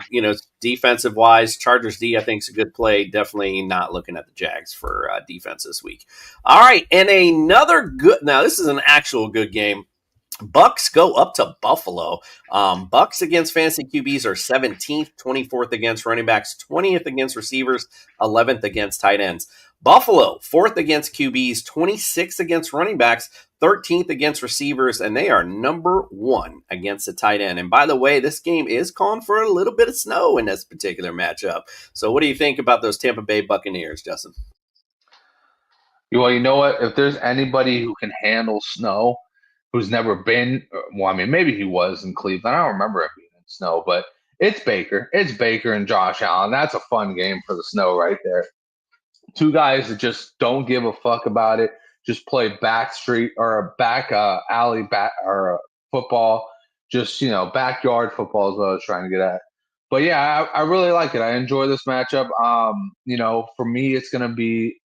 defensive wise, Chargers D, I think is a good play. Definitely not looking at the Jags for defense this week. All right. And another good, now this is an actual good game. Bucks go up to Buffalo. Bucks against fantasy QBs are 17th, 24th against running backs, 20th against receivers, 11th against tight ends. Buffalo, 4th against QBs, 26th against running backs, 13th against receivers, and they are number 1 against the tight end. And by the way, this game is calling for a little bit of snow in this particular matchup. So what do you think about those Tampa Bay Buccaneers, Justin? Well, you know what? If there's anybody who can handle snow, who's never been, maybe he was in Cleveland. I don't remember it being in snow, but it's Baker. It's Baker and Josh Allen. That's a fun game for the snow right there. Two guys that just don't give a fuck about it. Just play back street or a back alley or football. Just, backyard football is what I was trying to get at. But yeah, I really like it. I enjoy this matchup. For me, it's going to be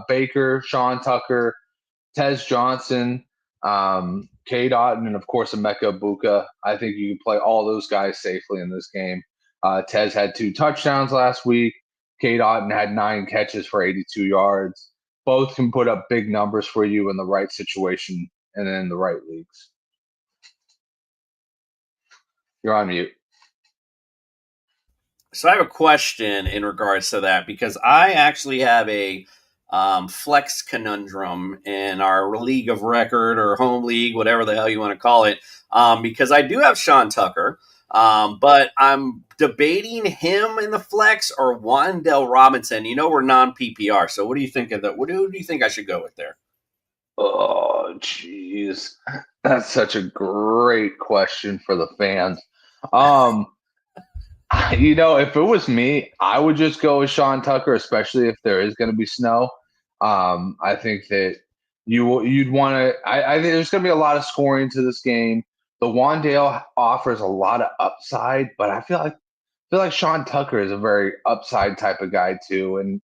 Baker, Sean Tucker, Tez Johnson, Cade Otton, and of course Emeka Buka. I think you can play all those guys safely in this game. Tez had 2 touchdowns last week. Cade Otton had 9 catches for 82 yards. Both can put up big numbers for you in the right situation and in the right leagues. You're on mute. So I have a question in regards to that because I actually have a flex conundrum in our league of record or home league, whatever the hell you want to call it, because I do have Sean Tucker, but I'm debating him in the flex or Wan'Dale Robinson. We're non-PPR, so what do you think of that? Who do you think I should go with there? Oh, jeez. That's such a great question for the fans. Um, if it was me, I would just go with Sean Tucker, especially if there is going to be snow. I think that you'd want to. I think there's going to be a lot of scoring to this game. The Wandale offers a lot of upside, but I feel like Sean Tucker is a very upside type of guy too. And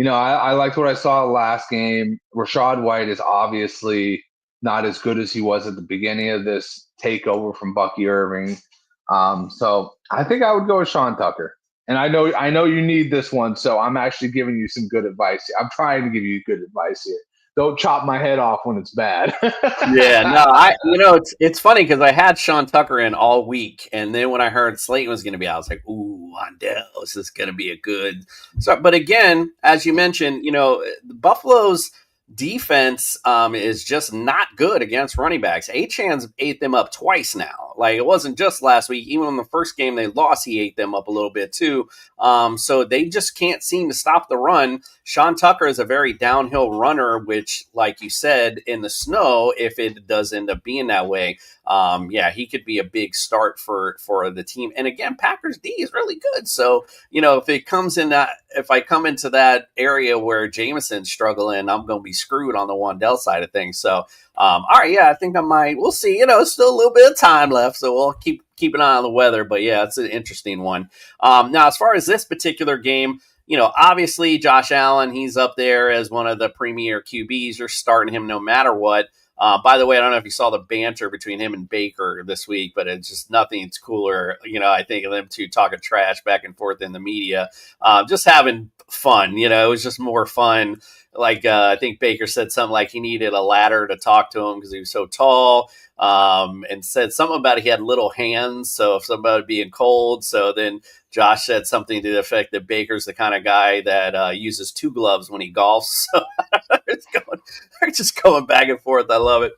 I liked what I saw last game. Rashad White is obviously not as good as he was at the beginning of this takeover from Bucky Irving. So I think I would go with Sean Tucker. And I know you need this one, so I'm actually giving you some good advice. I'm trying to give you good advice here. Don't chop my head off when it's bad. Yeah, no, it's funny because I had Sean Tucker in all week, and then when I heard Slayton was going to be out, I was like, "Ooh, Wandale, this is going to be a good." So, but again, as you mentioned, Buffalo's defense is just not good against running backs. Achan's ate them up twice now. Like, it wasn't just last week. Even in the first game they lost, he ate them up a little bit too. So they just can't seem to stop the run. Sean Tucker is a very downhill runner, which, like you said, in the snow, if it does end up being that way, he could be a big start for the team. And again, Packers D is really good. So, if I come into that area where Jameson's struggling, I'm going to be screwed on the Wandale side of things. So, all right, yeah, I think I might. We'll see. It's still a little bit of time left, so we'll keep an eye on the weather. But yeah, it's an interesting one. Now, as far as this particular game, obviously Josh Allen, he's up there as one of the premier QBs. You're starting him no matter what. By the way, I don't know if you saw the banter between him and Baker this week, but it's just nothing's cooler. I think of them two talking trash back and forth in the media, just having fun. It was just more fun. Like, I think Baker said something like he needed a ladder to talk to him because he was so tall, and said something about he had little hands. So if somebody being cold, so then Josh said something to the effect that Baker's the kind of guy that uses two gloves when he golfs. So they're just going back and forth. I love it.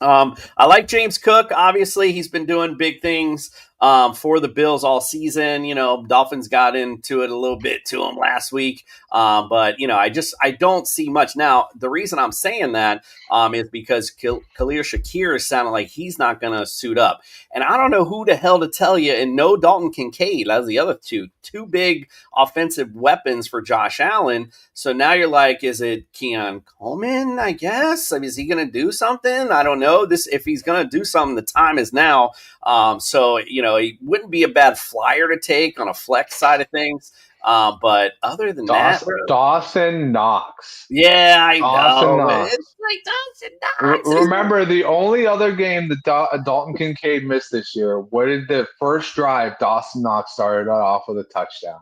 I like James Cook. Obviously, he's been doing big things for the Bills all season. Dolphins got into it a little bit to him last week. But I don't see much. Now, the reason I'm saying that is because Khalil Shakir is sounding like he's not going to suit up. And I don't know who the hell to tell you. And no Dalton Kincaid as the other two big offensive weapons for Josh Allen. So now you're like, is it Keon Coleman, I guess? I mean, is he going to do something? I don't know. If he's going to do something, the time is now. So, it wouldn't be a bad flyer to take on a flex side of things. But other than Dawson Knox. Yeah, I know. Knox. It's like Dawson Knox. Remember, the only other game that Dalton Kincaid missed this year, what did the first drive Dawson Knox started off with a touchdown?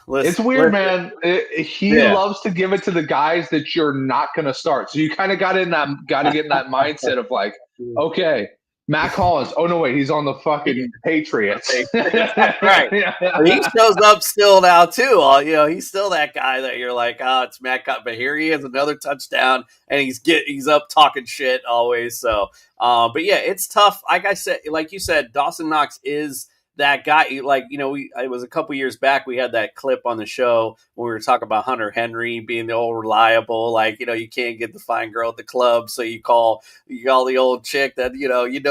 It's weird, man. He loves to give it to the guys that you're not going to start. So you kind of got to get in that mindset of like, okay, Matt Collins. Oh no, wait, he's on the fucking Patriots. Right. He shows up still now too. He's still that guy that you're like, oh, it's Matt Collins, but here he is, another touchdown, and he's up talking shit always. So, but yeah, it's tough. Like you said, Dawson Knox is that guy. Like, it was a couple years back. We had that clip on the show when we were talking about Hunter Henry being the old reliable. Like, you can't get the fine girl at the club, so you call the old chick that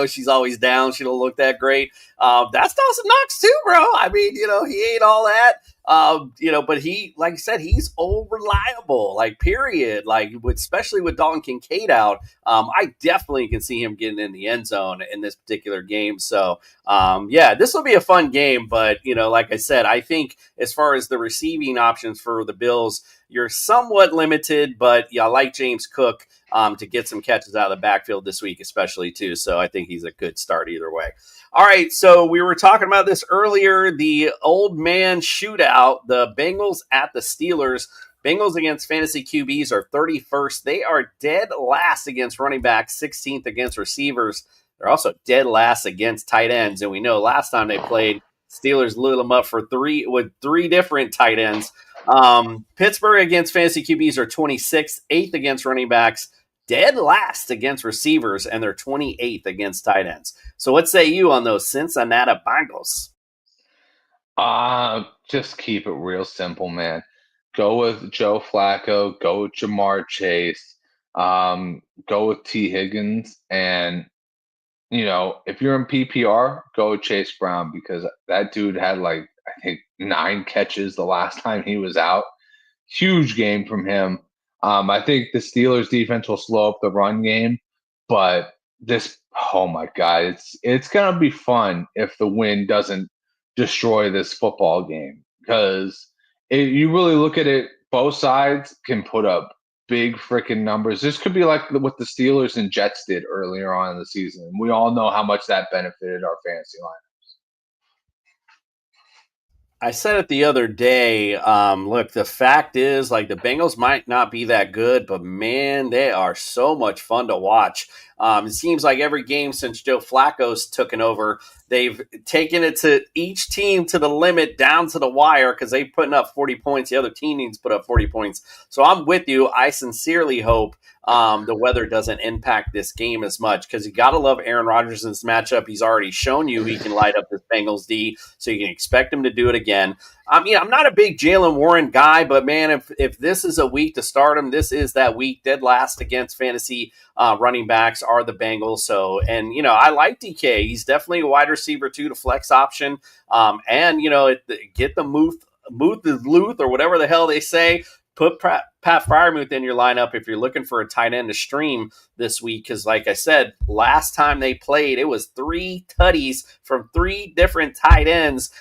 she's always down. She don't look that great. That's Dawson Knox too, bro. I mean, he ain't all that. But he, like I said, he's old reliable, like, period. Like, especially with Dalton Kincaid out, I definitely can see him getting in the end zone in this particular game. So, this will be a fun game. But, like I said, I think as far as the receiving options for the Bills, you're somewhat limited, but I like James Cook to get some catches out of the backfield this week, especially too. So I think he's a good start either way. All right, so we were talking about this earlier, the old man shootout, the Bengals at the Steelers. Bengals against fantasy QBs are 31st. They are dead last against running backs, 16th against receivers. They're also dead last against tight ends. And we know last time they played, Steelers lit them up for three different tight ends. Pittsburgh against fantasy QBs are 26th, 8th against running backs, dead last against receivers, and they're 28th against tight ends. So what say you on those Cincinnati Bengals? Just keep it real simple, man. Go with Joe Flacco. Go with Jamar Chase. Go with T. Higgins. And, if you're in PPR, go with Chase Brown because that dude had I think 9 catches the last time he was out. Huge game from him. I think the Steelers defense will slow up the run game, but oh my God, it's gonna be fun if the wind doesn't destroy this football game because you really look at it, both sides can put up big freaking numbers. This could be like what the Steelers and Jets did earlier on in the season. We all know how much that benefited our fantasy line. I said it the other day. Look, the fact is, the Bengals might not be that good, but man, they are so much fun to watch. It seems like every game since Joe Flacco's taken over, they've taken it to each team to the limit, down to the wire, because they're putting up 40 points. The other team needs to put up 40 points. So I'm with you. I sincerely hope the weather doesn't impact this game as much because you got to love Aaron Rodgers in this matchup. He's already shown you he can light up this Bengals D, so you can expect him to do it again. I'm not a big Jalen Warren guy, but man, if this is a week to start him, this is that week. Dead last against fantasy running backs are the Bengals. So, and I like DK. He's definitely a wide receiver too, the flex option. And get the Muth or whatever the hell they say. Put Pat Freiermuth in your lineup if you're looking for a tight end to stream this week. Because, like I said, last time they played, it was 3 tutties from 3 different tight ends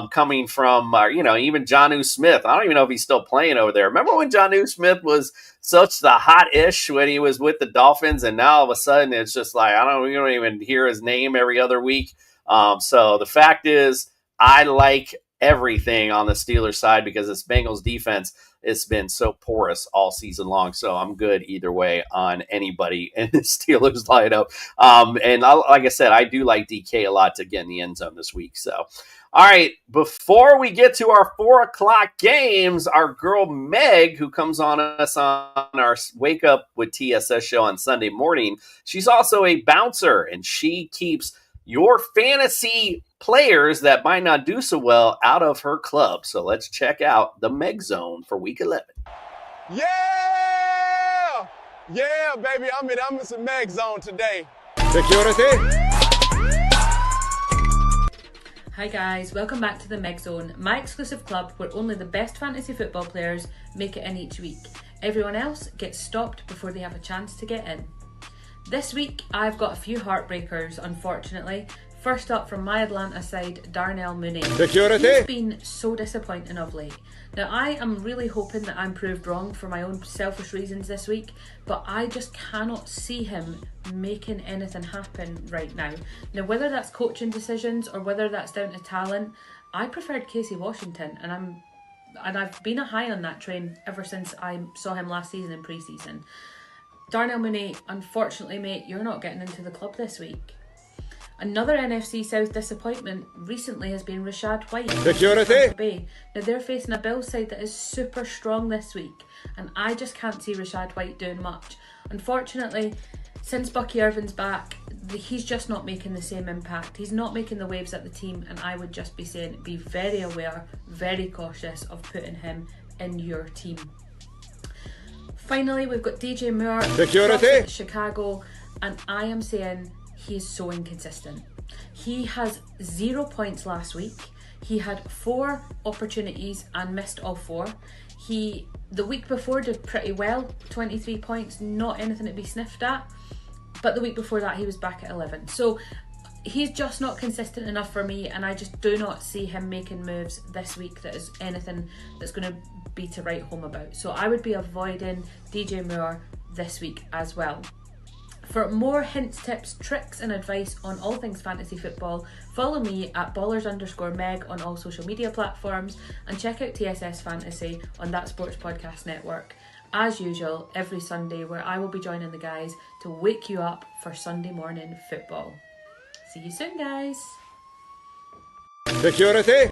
coming from, even Jonnu Smith. I don't even know if he's still playing over there. Remember when Jonnu Smith was such the hot-ish when he was with the Dolphins, and now all of a sudden it's just we don't even hear his name every other week. So the fact is, I like everything on the Steelers side because this Bengals defense has been so porous all season long. So I'm good either way on anybody in the Steelers lineup. Like I said, I do like DK a lot to get in the end zone this week. So, all right, before we get to our 4:00 games, our girl Meg, who comes on us on our Wake Up with TSS show on Sunday morning, she's also a bouncer, and she keeps your fantasy players that might not do so well out of her club. So let's check out the Meg Zone for week 11. Yeah! Yeah, baby, I'm in some MEG Zone today. Security. Hi guys, welcome back to the MEG Zone, my exclusive club where only the best fantasy football players make it in each week. Everyone else gets stopped before they have a chance to get in. This week, I've got a few heartbreakers, unfortunately. First up from my Atlanta side, Darnell Mooney. Security. He's been so disappointing of late. Now, I am really hoping that I'm proved wrong for my own selfish reasons this week, but I just cannot see him making anything happen right now. Now, whether that's coaching decisions or whether that's down to talent, I preferred Casey Washington, and I've been a high on that train ever since I saw him last season in pre-season. Darnell Mooney, unfortunately, mate, you're not getting into the club this week. Another NFC South disappointment recently has been Rashad White. Security. Now they're facing a Bills side that is super strong this week, and I just can't see Rashad White doing much. Unfortunately, since Bucky Irvin's back, he's just not making the same impact. He's not making the waves at the team, and I would just be saying, be very aware, very cautious of putting him in your team. Finally, we've got DJ Moore, Security. Chicago, and I am saying he is so inconsistent. He has 0 points last week. He had 4 opportunities and missed all 4. The week before did pretty well, 23 points, not anything to be sniffed at. But the week before that, he was back at 11. So he's just not consistent enough for me, and I just do not see him making moves this week that is anything that's going to be to write home about. So I would be avoiding DJ Moore this week as well. For more hints, tips, tricks and advice on all things fantasy football, follow me at Ballers_Meg on all social media platforms, and check out TSS Fantasy on That Sports Podcast Network, as usual, every Sunday, where I will be joining the guys to wake you up for Sunday morning football. See you soon, guys. Security.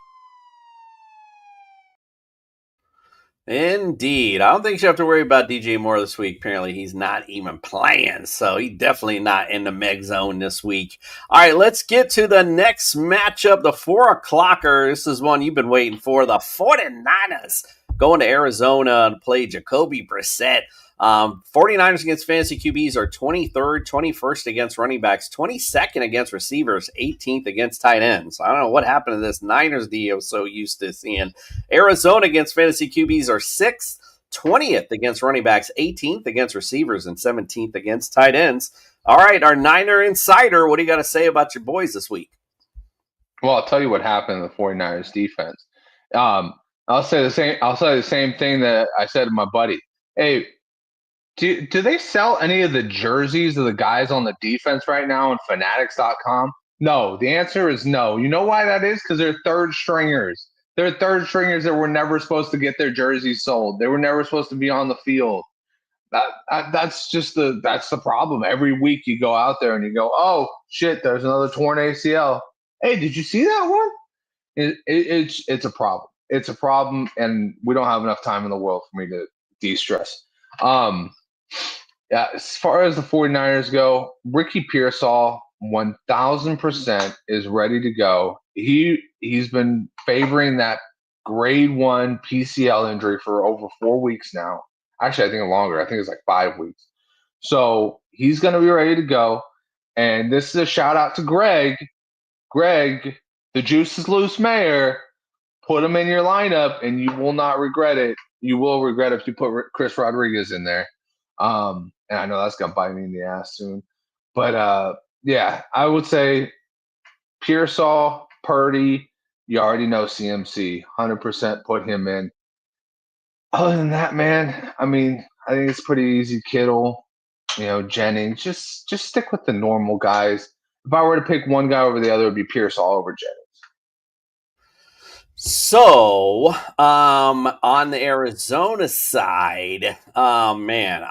Indeed. I don't think you have to worry about DJ Moore this week. Apparently, he's not even playing, so he's definitely not in the Meg Zone this week. All right, let's get to the next matchup, the 4:00. This is one you've been waiting for. The 49ers going to Arizona to play Jacoby Brissett. 49ers against fantasy QBs are 23rd, 21st against running backs, 22nd against receivers, 18th against tight ends. I don't know what happened to this Niners D I was so used to seeing. Arizona against fantasy QBs are 6th, 20th against running backs, 18th against receivers, and 17th against tight ends. All right, our Niner Insider, what do you got to say about your boys this week? Well, I'll tell you what happened in the 49ers defense. I'll say the same thing that I said to my buddy. Hey, do they sell any of the jerseys of the guys on the defense right now on fanatics.com? No. The answer is no. You know why that is? Because they're third stringers. They're third stringers that were never supposed to get their jerseys sold. They were never supposed to be on the field. That's the problem. Every week you go out there and you go, oh shit, there's another torn ACL. Hey, did you see that one? It's a problem. It's a problem, and we don't have enough time in the world for me to de-stress. Yeah, as far as the 49ers go, Ricky Pearsall 1,000% is ready to go. He's been favoring that grade 1 PCL injury for over 4 weeks now. Actually, I think longer. I think it's like 5 weeks. So he's going to be ready to go. And this is a shout out to Greg. Greg, the juice is loose, mayor. Put him in your lineup, and you will not regret it. You will regret if you put Chris Rodriguez in there. And I know that's going to bite me in the ass soon. But, yeah, I would say Pearsall, Purdy, you already know CMC. 100% put him in. Other than that, man, I mean, I think it's pretty easy. Kittle, Jennings. Just stick with the normal guys. If I were to pick one guy over the other, it would be Pearsall over Jennings. So, on the Arizona side, man,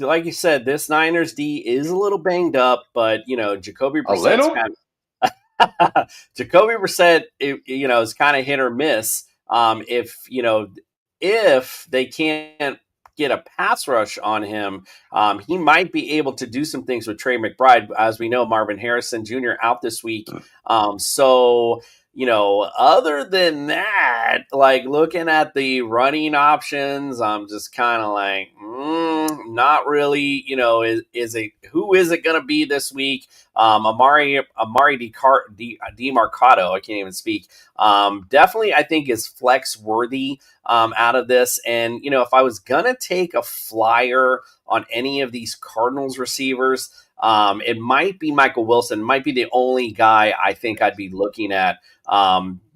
like you said, this Niners D is a little banged up, but Jacoby Brissett, Jacoby Brissett, is kind of hit or miss. If they can't get a pass rush on him, he might be able to do some things with Trey McBride. As we know, Marvin Harrison Jr. out this week. Other than that, like looking at the running options, I'm just kind of like, not really, who is it going to be this week? Amari DiMarcado, I can't even speak. Definitely, I think is flex worthy out of this. And, if I was going to take a flyer on any of these Cardinals receivers, it might be Michael Wilson. Might be the only guy I think I'd be looking at.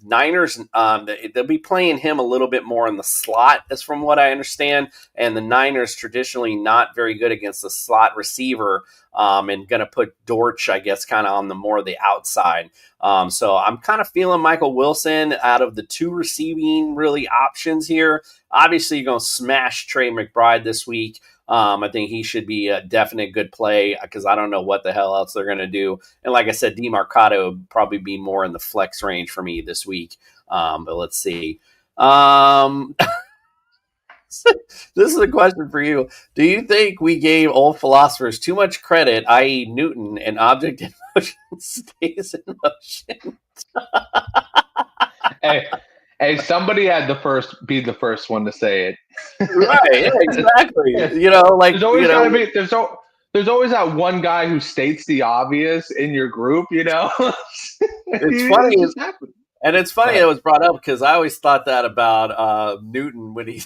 Niners, they'll be playing him a little bit more in the slot, as from what I understand. And the Niners traditionally not very good against the slot receiver, and going to put Dortch, I guess, kind of on the more the outside. So I'm kind of feeling Michael Wilson out of the two receiving really options here. Obviously, you're going to smash Trey McBride this week. I think he should be a definite good play because I don't know what the hell else they're going to do. And like I said, DiMarcado would probably be more in the flex range for me this week. But let's see. This is a question for you. Do you think we gave old philosophers too much credit, i.e. Newton, and object in motion stays in motion? Hey, somebody had be the first one to say it. Right, yeah, exactly. There's always that one guy who states the obvious in your group, It's funny. And it's funny it was brought up because I always thought that about Newton when he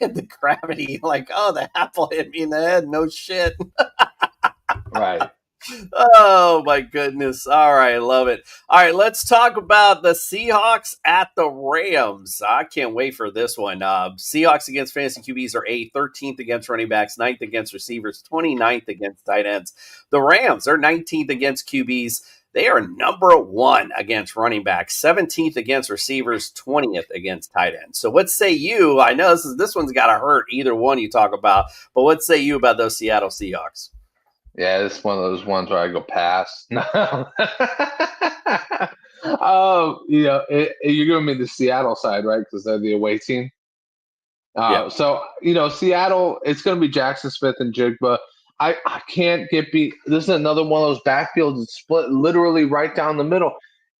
did the gravity, like, oh, the apple hit me in the head. No shit. Right. Oh, my goodness. All right. Love it. All right. Let's talk about the Seahawks at the Rams. I can't wait for this one. Seahawks against fantasy QBs are 8th, 13th against running backs, 9th against receivers, 29th against tight ends. The Rams are 19th against QBs. They are number 1 against running backs, 17th against receivers, 20th against tight ends. So what say you? I know this one's got to hurt either one you talk about, but what say you about those Seattle Seahawks? Yeah, this is one of those ones where I go pass. No. You're giving me the Seattle side, right? Because they're the away team. Yeah. So, Seattle, it's going to be Jackson Smith and Jigba. I can't get beat. This is another one of those backfields that's split literally right down the middle.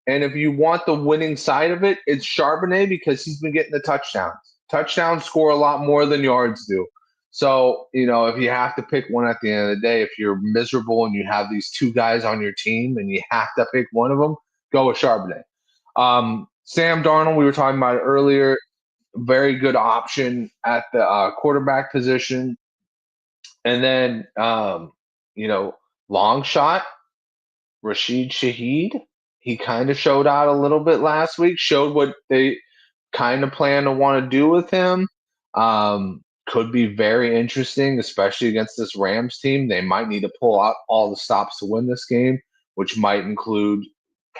And if you want the winning side of it, it's Charbonnet because he's been getting the touchdowns. Touchdowns score a lot more than yards do. So, if you have to pick one at the end of the day, if you're miserable and you have these two guys on your team and you have to pick one of them, go with Charbonnet. Sam Darnold, we were talking about it earlier, very good option at the quarterback position. And then, long shot, Rashid Shaheed. He kind of showed out a little bit last week, showed what they kind of plan to want to do with him. Could be very interesting, especially against this Rams team. They might need to pull out all the stops to win this game, which might include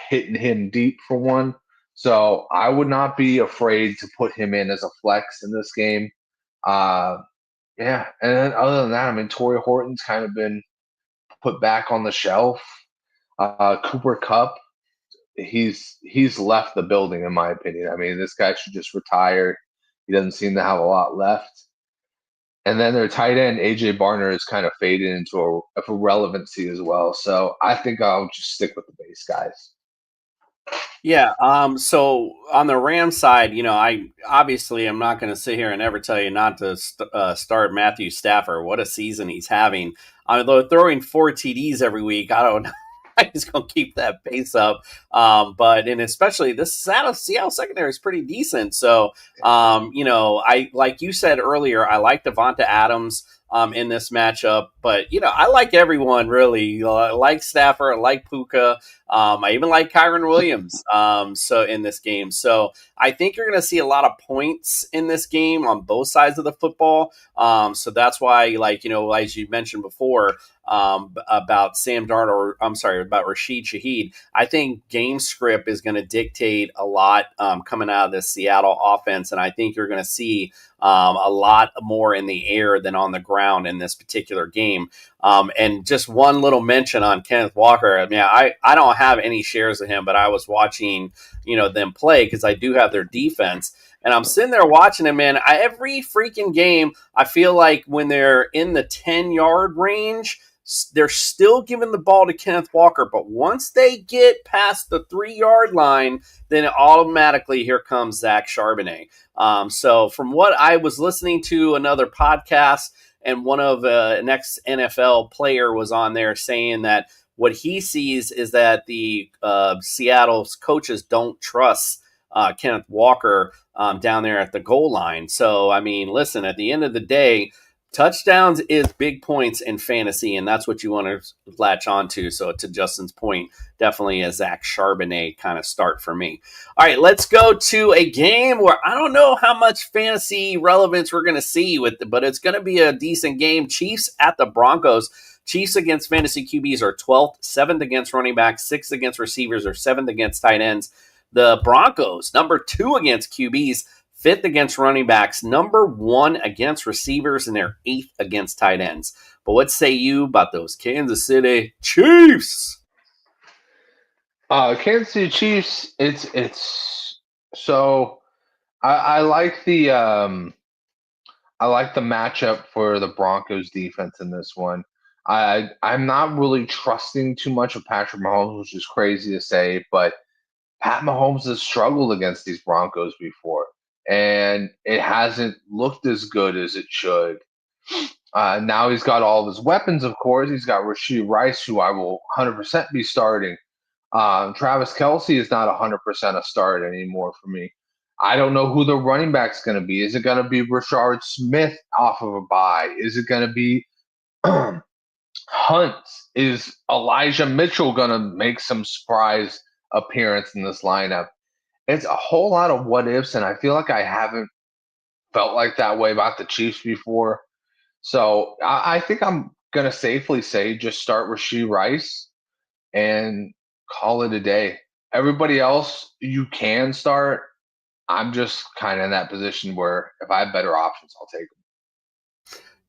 hitting him deep for one. So I would not be afraid to put him in as a flex in this game. Yeah, and then other than that, I mean, Torrey Horton's kind of been put back on the shelf. Cooper Kupp, he's left the building, in my opinion. I mean, this guy should just retire. He doesn't seem to have a lot left. And then their tight end, A.J. Barner, is kind of faded into a irrelevancy as well. So I think I'll just stick with the base guys. Yeah. So on the Rams side, I obviously am not going to sit here and ever tell you not to start Matthew Stafford. What a season he's having. Although throwing 4 TDs every week, I don't know. He's going to keep that pace up. And especially this Seattle secondary is pretty decent. So, I, like you said earlier, I like Devonta Adams in this matchup, but I like everyone really. I like Stafford, I like Puka. I even like Kyron Williams. So in this game, so I think you're going to see a lot of points in this game on both sides of the football. So that's why, as you mentioned before, about Sam Darnold, about Rashid Shaheed, I think game script is going to dictate a lot coming out of this Seattle offense, and I think you're going to see a lot more in the air than on the ground in this particular game. And just one little mention on Kenneth Walker. I mean, I don't have any shares of him, but I was watching, them play because I do have their defense. And I'm sitting there watching him, man. Every freaking game, I feel like when they're in the 10-yard range, they're still giving the ball to Kenneth Walker. But once they get past the 3-yard line, then automatically here comes Zach Charbonnet. So from what I was listening to another podcast, and one of an ex-NFL player was on there saying that what he sees is that the Seattle's coaches don't trust Kenneth Walker down there at the goal line. So, I mean, listen, at the end of the day, touchdowns is big points in fantasy, and that's what you want to latch onto. So to Justin's point, definitely a Zach Charbonnet kind of start for me. All right, let's go to a game where I don't know how much fantasy relevance we're going to see with it, but it's going to be a decent game. Chiefs at the Broncos. Chiefs against fantasy QBs are 12th, 7th against running backs, 6th against receivers, or 7th against tight ends. The Broncos, number 2 against QBs, 5th against running backs, number 1 against receivers, and they're 8th against tight ends. But what say you about those Kansas City Chiefs? Kansas City Chiefs. It's so I like the matchup for the Broncos defense in this one. I'm not really trusting too much of Patrick Mahomes, which is crazy to say, but Pat Mahomes has struggled against these Broncos before, and it hasn't looked as good as it should. Now he's got all of his weapons, of course. He's got Rashee Rice, who I will 100% be starting. Travis Kelce is not 100% a start anymore for me. I don't know who the running back's going to be. Is it going to be Rashard Smith off of a bye? Is it going to be Hunt? Is Elijah Mitchell going to make some surprise appearance in this lineup? It's a whole lot of what ifs, and I feel like I haven't felt like that way about the Chiefs before. So I think I'm going to safely say just start Rashee Rice and call it a day. Everybody else you can start. I'm just kind of in that position where if I have better options, I'll take them.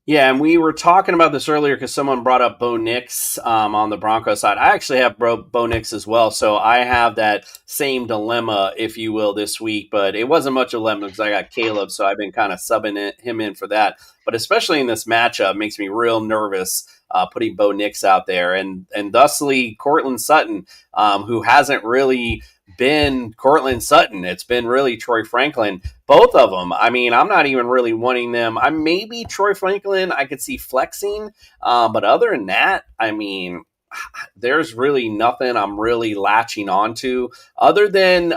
Yeah, and we were talking about this earlier because someone brought up Bo Nix on the Broncos side. I actually have Bo Nix as well, so I have that same dilemma, if you will, this week. But it wasn't much of a dilemma because I got Caleb, so I've been kind of subbing him in for that. But especially in this matchup, makes me real nervous putting Bo Nix out there, and thusly Cortland Sutton, who hasn't really been Cortland Sutton. It's been really Troy Franklin. Both of them. I mean, I'm not even really wanting them. I maybe Troy Franklin I could see flexing, but other than that, I mean, there's really nothing I'm really latching onto other than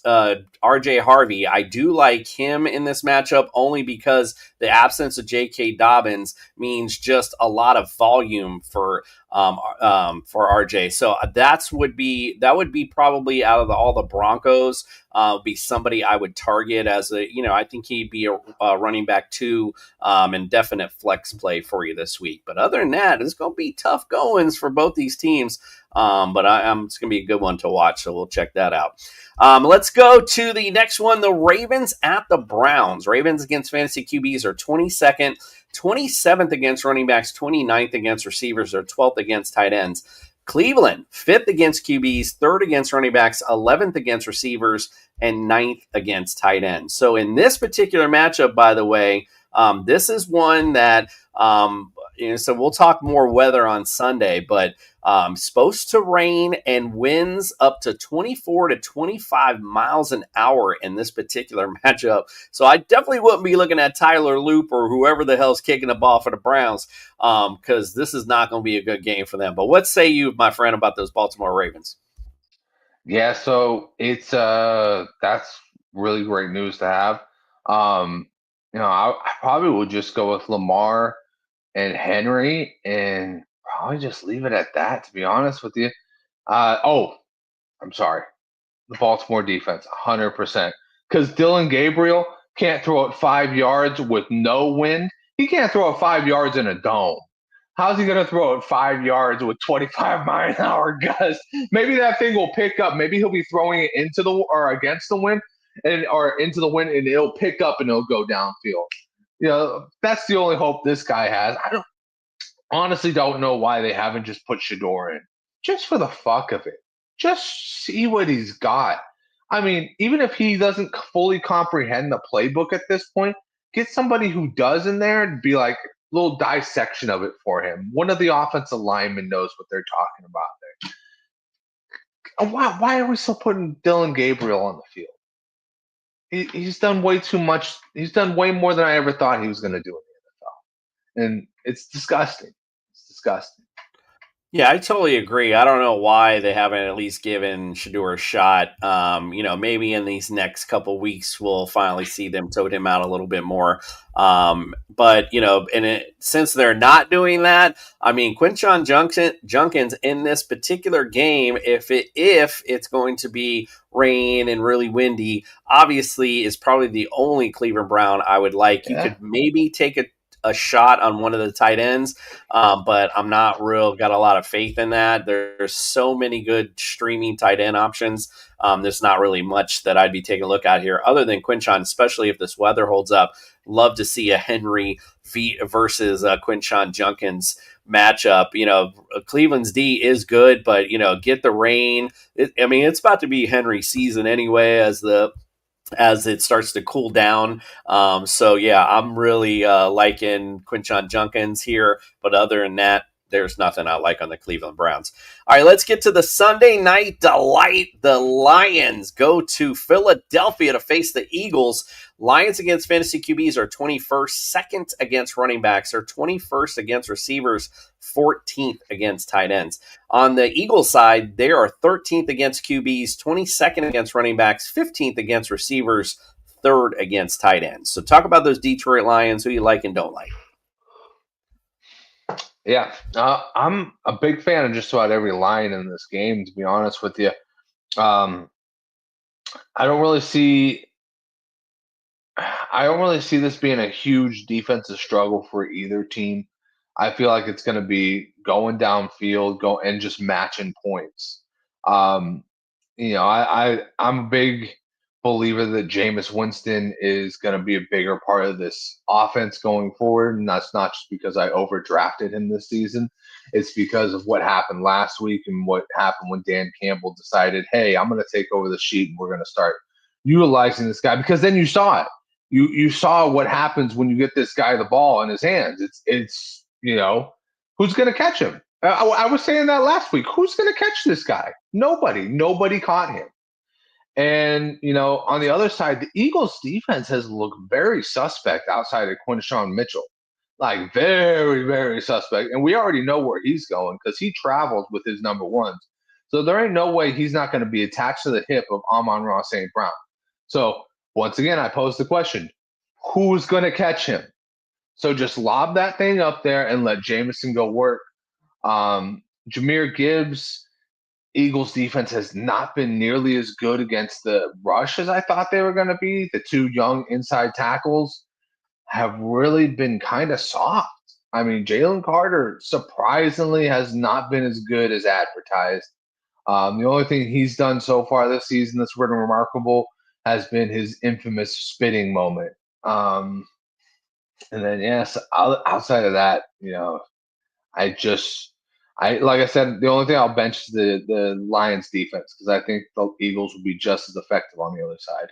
RJ Harvey. I do like him in this matchup only because the absence of J.K. Dobbins means just a lot of volume for RJ. So that would be probably out of all the Broncos, be somebody I would target as I think he'd be a running back 2 and definite flex play for you this week. But other than that, it's going to be tough goings for both these teams. But it's going to be a good one to watch. So we'll check that out. Let's go to the next one. The Ravens at the Browns. Ravens against fantasy QBs are 22nd, 27th against running backs, 29th against receivers, or 12th against tight ends. Cleveland, 5th against QBs, 3rd against running backs, 11th against receivers, and 9th against tight ends. So in this particular matchup, by the way, this is one that, so we'll talk more weather on Sunday, but supposed to rain and winds up to 24 to 25 miles an hour in this particular matchup. So I definitely wouldn't be looking at Tyler Loop or whoever the hell's kicking the ball for the Browns, because this is not going to be a good game for them. But what say you, my friend, about those Baltimore Ravens? Yeah, so it's that's really great news to have. I probably would just go with Lamar and Henry and probably just leave it at that, to be honest with you. I'm sorry. The Baltimore defense, 100%. Because Dylan Gabriel can't throw it 5 yards with no wind. He can't throw it 5 yards in a dome. How's he going to throw it 5 yards with 25-mile-an-hour gusts? Maybe that thing will pick up. Maybe he'll be throwing it into the or against the wind, or into the wind, and it'll pick up and it'll go downfield. That's the only hope this guy has. I honestly don't know why they haven't just put Shador in, just for the fuck of it. Just see what he's got. I mean, even if he doesn't fully comprehend the playbook at this point, get somebody who does in there and be like a little dissection of it for him. One of the offensive linemen knows what they're talking about there. Why are we still putting Dylan Gabriel on the field? He's done way too much. He's done way more than I ever thought he was going to do in the NFL. And it's disgusting. It's disgusting. Yeah, I totally agree. I don't know why they haven't at least given Shador a shot. Maybe in these next couple weeks we'll finally see them tote him out a little bit more. Since they're not doing that, I mean, Quinshon Junkins in this particular game, if it's going to be rain and really windy, obviously is probably the only Cleveland Brown I would like. You could maybe take a shot on one of the tight ends, but I'm not got a lot of faith in that. There's so many good streaming tight end options. There's not really much that I'd be taking a look at here other than Quinshon, especially if this weather holds up. Love to see a Henry versus Quinshon Junkins matchup. Cleveland's D is good, but get the rain. It's about to be Henry season anyway as it starts to cool down. I'm really liking Quinshon Junkins here. But other than that, there's nothing I like on the Cleveland Browns. All right, let's get to the Sunday night delight. The Lions go to Philadelphia to face the Eagles. Lions against fantasy QBs are 21st, second against running backs, are 21st against receivers, 14th against tight ends. On the Eagles side, they are 13th against QBs, 22nd against running backs, 15th against receivers, 3rd against tight ends. So talk about those Detroit Lions, who you like and don't like. Yeah, I'm a big fan of just about every line in this game, to be honest with you. I don't really see this being a huge defensive struggle for either team. I feel like it's going to be going downfield, and just matching points. I'm a big believer that Jameis Winston is going to be a bigger part of this offense going forward, and that's not just because I overdrafted him this season. It's because of what happened last week and what happened when Dan Campbell decided, hey, I'm going to take over the sheet and we're going to start utilizing this guy, because then you saw it. You saw what happens when you get this guy the ball in his hands. It's Who's going to catch him? I was saying that last week. Who's going to catch this guy? Nobody. Nobody caught him. And, on the other side, the Eagles defense has looked very suspect outside of Quinshawn Mitchell. Like, very, very suspect. And we already know where he's going because he travels with his number ones. So there ain't no way he's not going to be attached to the hip of Amon-Ra St. Brown. So, once again, I pose the question, who's going to catch him? So just lob that thing up there and let Jameson go work. Jahmyr Gibbs, Eagles defense has not been nearly as good against the rush as I thought they were going to be. The two young inside tackles have really been kind of soft. I mean, Jalen Carter surprisingly has not been as good as advertised. The only thing he's done so far this season that's been remarkable has been his infamous spitting moment. And then, yes, outside of that, like I said, the only thing I'll bench is the Lions defense because I think the Eagles will be just as effective on the other side.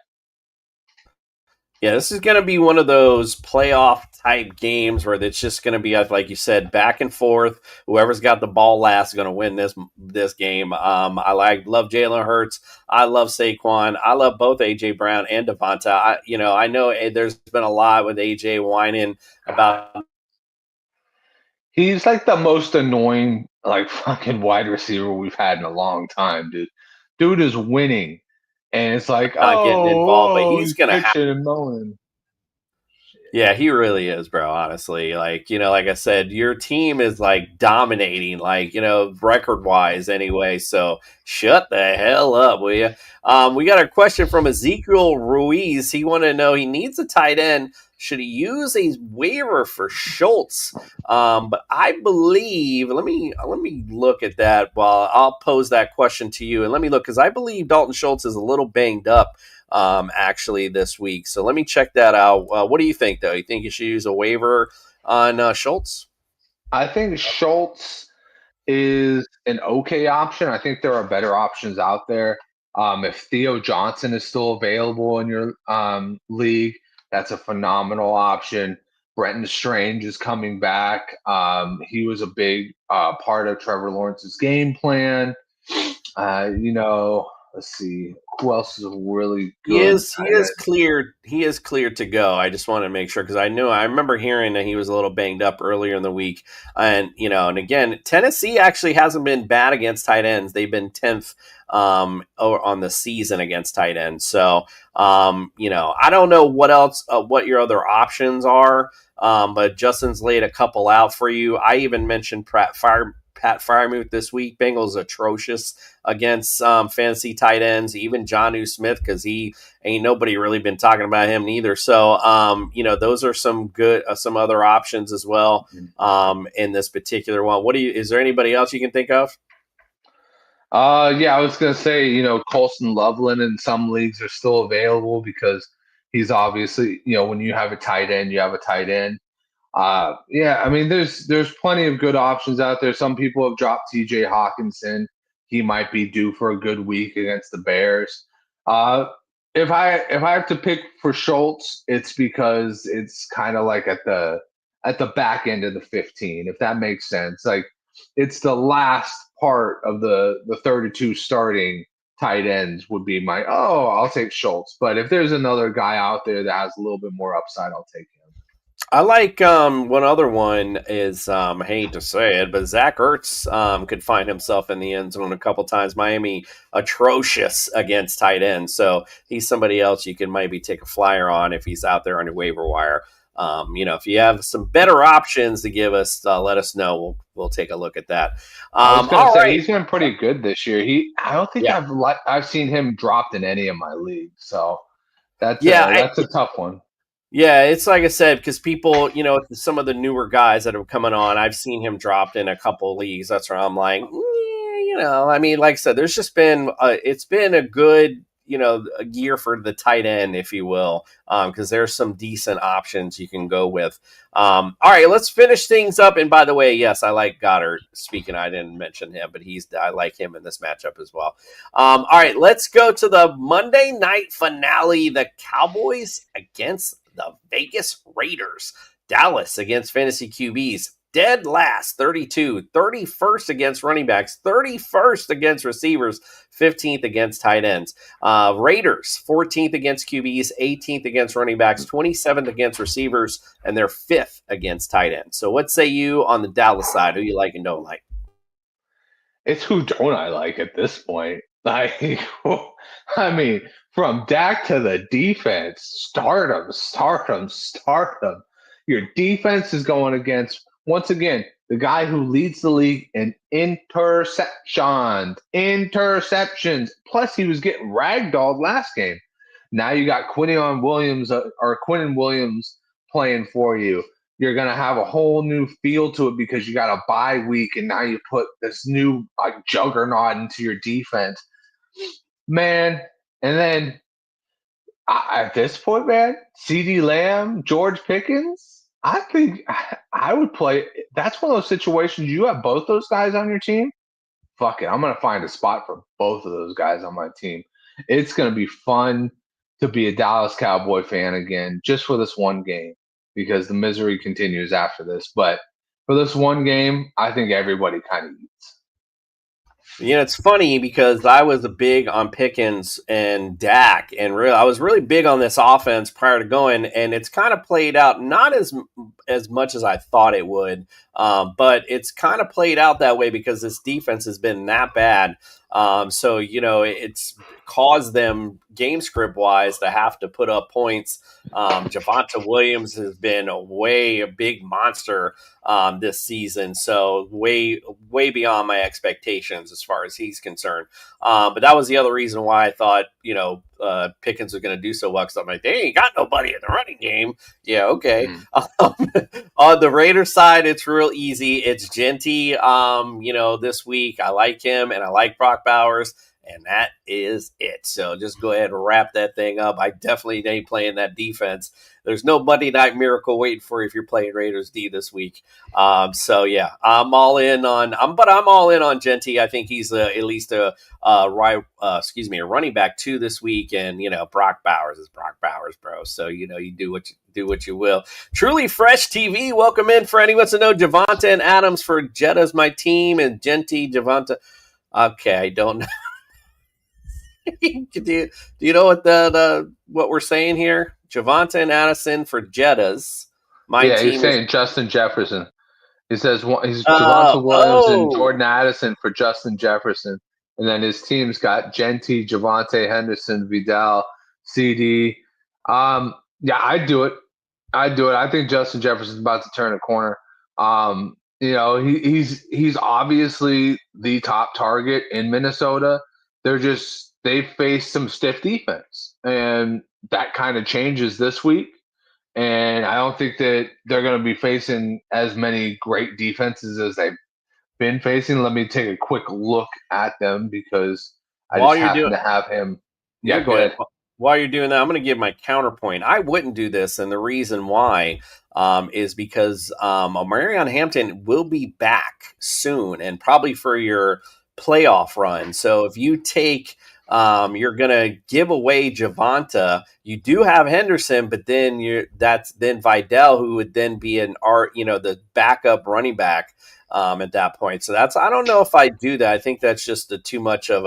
Yeah, this is going to be one of those playoff type games where it's just going to be, like you said, back and forth. Whoever's got the ball last is going to win this game. I love Jalen Hurts. I love Saquon. I love both AJ Brown and Devonta. I know there's been a lot with AJ whining about. He's like the most annoying, fucking wide receiver we've had in a long time, dude. Dude is winning. And it's like, not getting involved, but he's going to have to. Yeah, he really is, bro, honestly. Like I said, your team is dominating, record-wise anyway. So shut the hell up, will you? We got a question from Ezekiel Ruiz. He wanted to know he needs a tight end. Should he use a waiver for Schultz? But I believe, let me look at that while I'll pose that question to you. And let me look, because I believe Dalton Schultz is a little banged up actually this week. So let me check that out. What do you think, though? You think you should use a waiver on Schultz? I think Schultz is an okay option. I think there are better options out there. If Theo Johnson is still available in your league, that's a phenomenal option. Brenton Strange is coming back. He was a big part of Trevor Lawrence's game plan. Let's see who else is really good. He is cleared to go. I just want to make sure because I remember hearing that he was a little banged up earlier in the week, and again, Tennessee actually hasn't been bad against tight ends. They've been 10th on the season against tight ends. So I don't know what your other options are, but Justin's laid a couple out for you. I even mentioned Pat Freiermuth this week. Bengals atrocious against fantasy tight ends, even Jonnu Smith, because he ain't nobody really been talking about him neither. So, those are some good, some other options as well in this particular one. Is there anybody else you can think of? Yeah, I was going to say, Colston Loveland in some leagues are still available because he's obviously, when you have a tight end, you have a tight end. Yeah, I mean, there's plenty of good options out there. Some people have dropped TJ Hawkinson. He might be due for a good week against the Bears. If I have to pick for Schultz, it's because it's kind of like at the back end of the 15, if that makes sense. Like it's the last part of the 32 starting tight ends would be I'll take Schultz. But if there's another guy out there that has a little bit more upside, I'll take him. I like one other one is I hate to say it, but Zach Ertz could find himself in the end zone a couple times. Miami atrocious against tight ends, so he's somebody else you can maybe take a flyer on if he's out there on your waiver wire. If you have some better options to give us, let us know. We'll take a look at that. I was gonna say he's been pretty good this year. I don't think I've seen him dropped in any of my leagues, so that's a tough one. Yeah, it's like I said, because people, some of the newer guys that are coming on, I've seen him dropped in a couple of leagues. That's where I'm like, I mean, like I said, there's just been, it's been a good, a year for the tight end, if you will, because there's some decent options you can go with. All right, let's finish things up. And by the way, yes, I like Goddard. Speaking, I didn't mention him, but I like him in this matchup as well. All right, let's go to the Monday night finale, the Cowboys against the Vegas Raiders. Dallas against fantasy QBs. dead last, 32, 31st against running backs, 31st against receivers, 15th against tight ends. Raiders, 14th against QBs, 18th against running backs, 27th against receivers, and they're 5th against tight ends. So what say you on the Dallas side? Who you like and don't like? It's who don't I like at this point. Like, I mean, from Dak to the defense, start them. Your defense is going against, once again, the guy who leads the league in interceptions. Plus, he was getting ragdolled last game. Now you got Quinnen Williams playing for you. You're going to have a whole new feel to it because you got a bye week, and now you put this new juggernaut into your defense. Man, and then at this point, man, CeeDee Lamb, George Pickens, I think I would play. That's one of those situations you have both those guys on your team. Fuck it. I'm going to find a spot for both of those guys on my team. It's going to be fun to be a Dallas Cowboy fan again just for this one game because the misery continues after this. But for this one game, I think everybody kind of eats. You know, it's funny because I was big on Pickens and Dak, and I was really big on this offense prior to going, and it's kind of played out not as much as I thought it would, but it's kind of played out that way because this defense has been that bad. So, you know, it's caused them game script wise to have to put up points. Javonte Williams has been a big monster this season. So way beyond my expectations as far as he's concerned. But that was the other reason why I thought, you know, Pickens was going to do so well because I'm like, they ain't got nobody in the running game. Yeah, okay. On the Raiders side, it's real easy. It's Genty. You know, this week I like him and I like Brock Bowers, and that is it. So just go ahead and wrap that thing up. I definitely ain't playing that defense. There's no Monday Night Miracle waiting for you if you're playing Raiders D this week. So yeah, I'm all in on. I'm all in on Genty. I think he's at least a running back too this week. And you know, Brock Bowers is Brock Bowers, bro. So you know, you do what you will. Truly Fresh TV, welcome in. Freddie wants to know Javonte and Adams for Jetta's my team, and Genty Javonte. Okay, I don't know. Do you know what we're saying here? Javonte and Addison for Jetta's. Yeah, he's saying Justin Jefferson. He says he's Javonte Williams and Jordan Addison for Justin Jefferson. And then his team's got Genty, Javonte, Henderson, Vidal, CD. Yeah, I'd do it. I think Justin Jefferson's about to turn a corner. You know, he's obviously the top target in Minnesota. They face some stiff defense, and that kind of changes this week. And I don't think that they're going to be facing as many great defenses as they've been facing. Let me take a quick look at them because I just happen to have him. Yeah, go ahead. While you're doing that, I'm going to give my counterpoint. I wouldn't do this, and the reason why is because Marion Hampton will be back soon, and probably for your playoff run. So if you take you're gonna give away Javonte. You do have Henderson, but then that's Vidal, who would then be the backup running back at that point. So I don't know if I do that. I think that's just too much of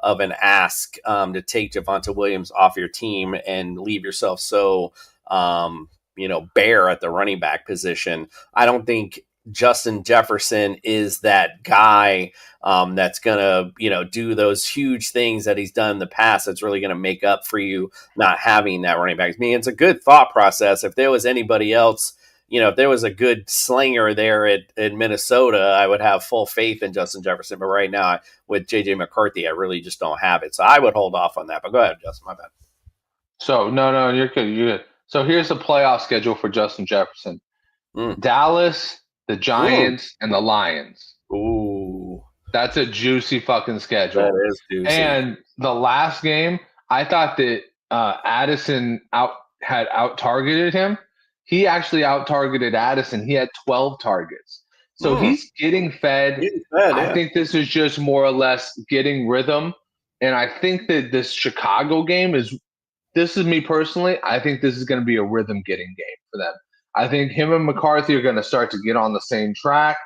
an ask to take Javonte Williams off your team and leave yourself so bare at the running back position. I don't think Justin Jefferson is that guy that's going to, do those huge things that he's done in the past that's really going to make up for you not having that running back. I mean, it's a good thought process. If there was anybody else, if there was a good slinger there in Minnesota, I would have full faith in Justin Jefferson. But right now, with J.J. McCarthy, I really just don't have it. So I would hold off on that. But go ahead, Justin. My bad. So, no, you're good. You're good. So here's the playoff schedule for Justin Jefferson. Dallas, the Giants, and the Lions. Ooh. That's a juicy fucking schedule. That is juicy. And the last game, I thought that Addison had out-targeted him. He actually out-targeted Addison. He had 12 targets. So he's getting fed. I think this is just more or less getting rhythm. And I think that this Chicago game this is me personally, I think this is going to be a rhythm-getting game for them. I think him and McCarthy are going to start to get on the same track,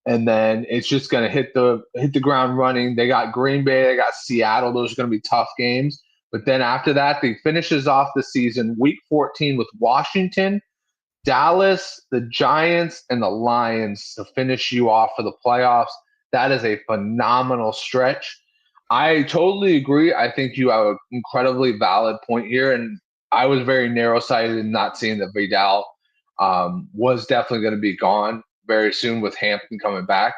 and then it's just going to hit the ground running. They got Green Bay, they got Seattle. Those are going to be tough games. But then after that, they finishes off the season week 14 with Washington, Dallas, the Giants, and the Lions to finish you off for the playoffs. That is a phenomenal stretch. I totally agree. I think you have an incredibly valid point here, and I was very narrow-sighted in not seeing that Vidal was definitely going to be gone very soon with Hampton coming back.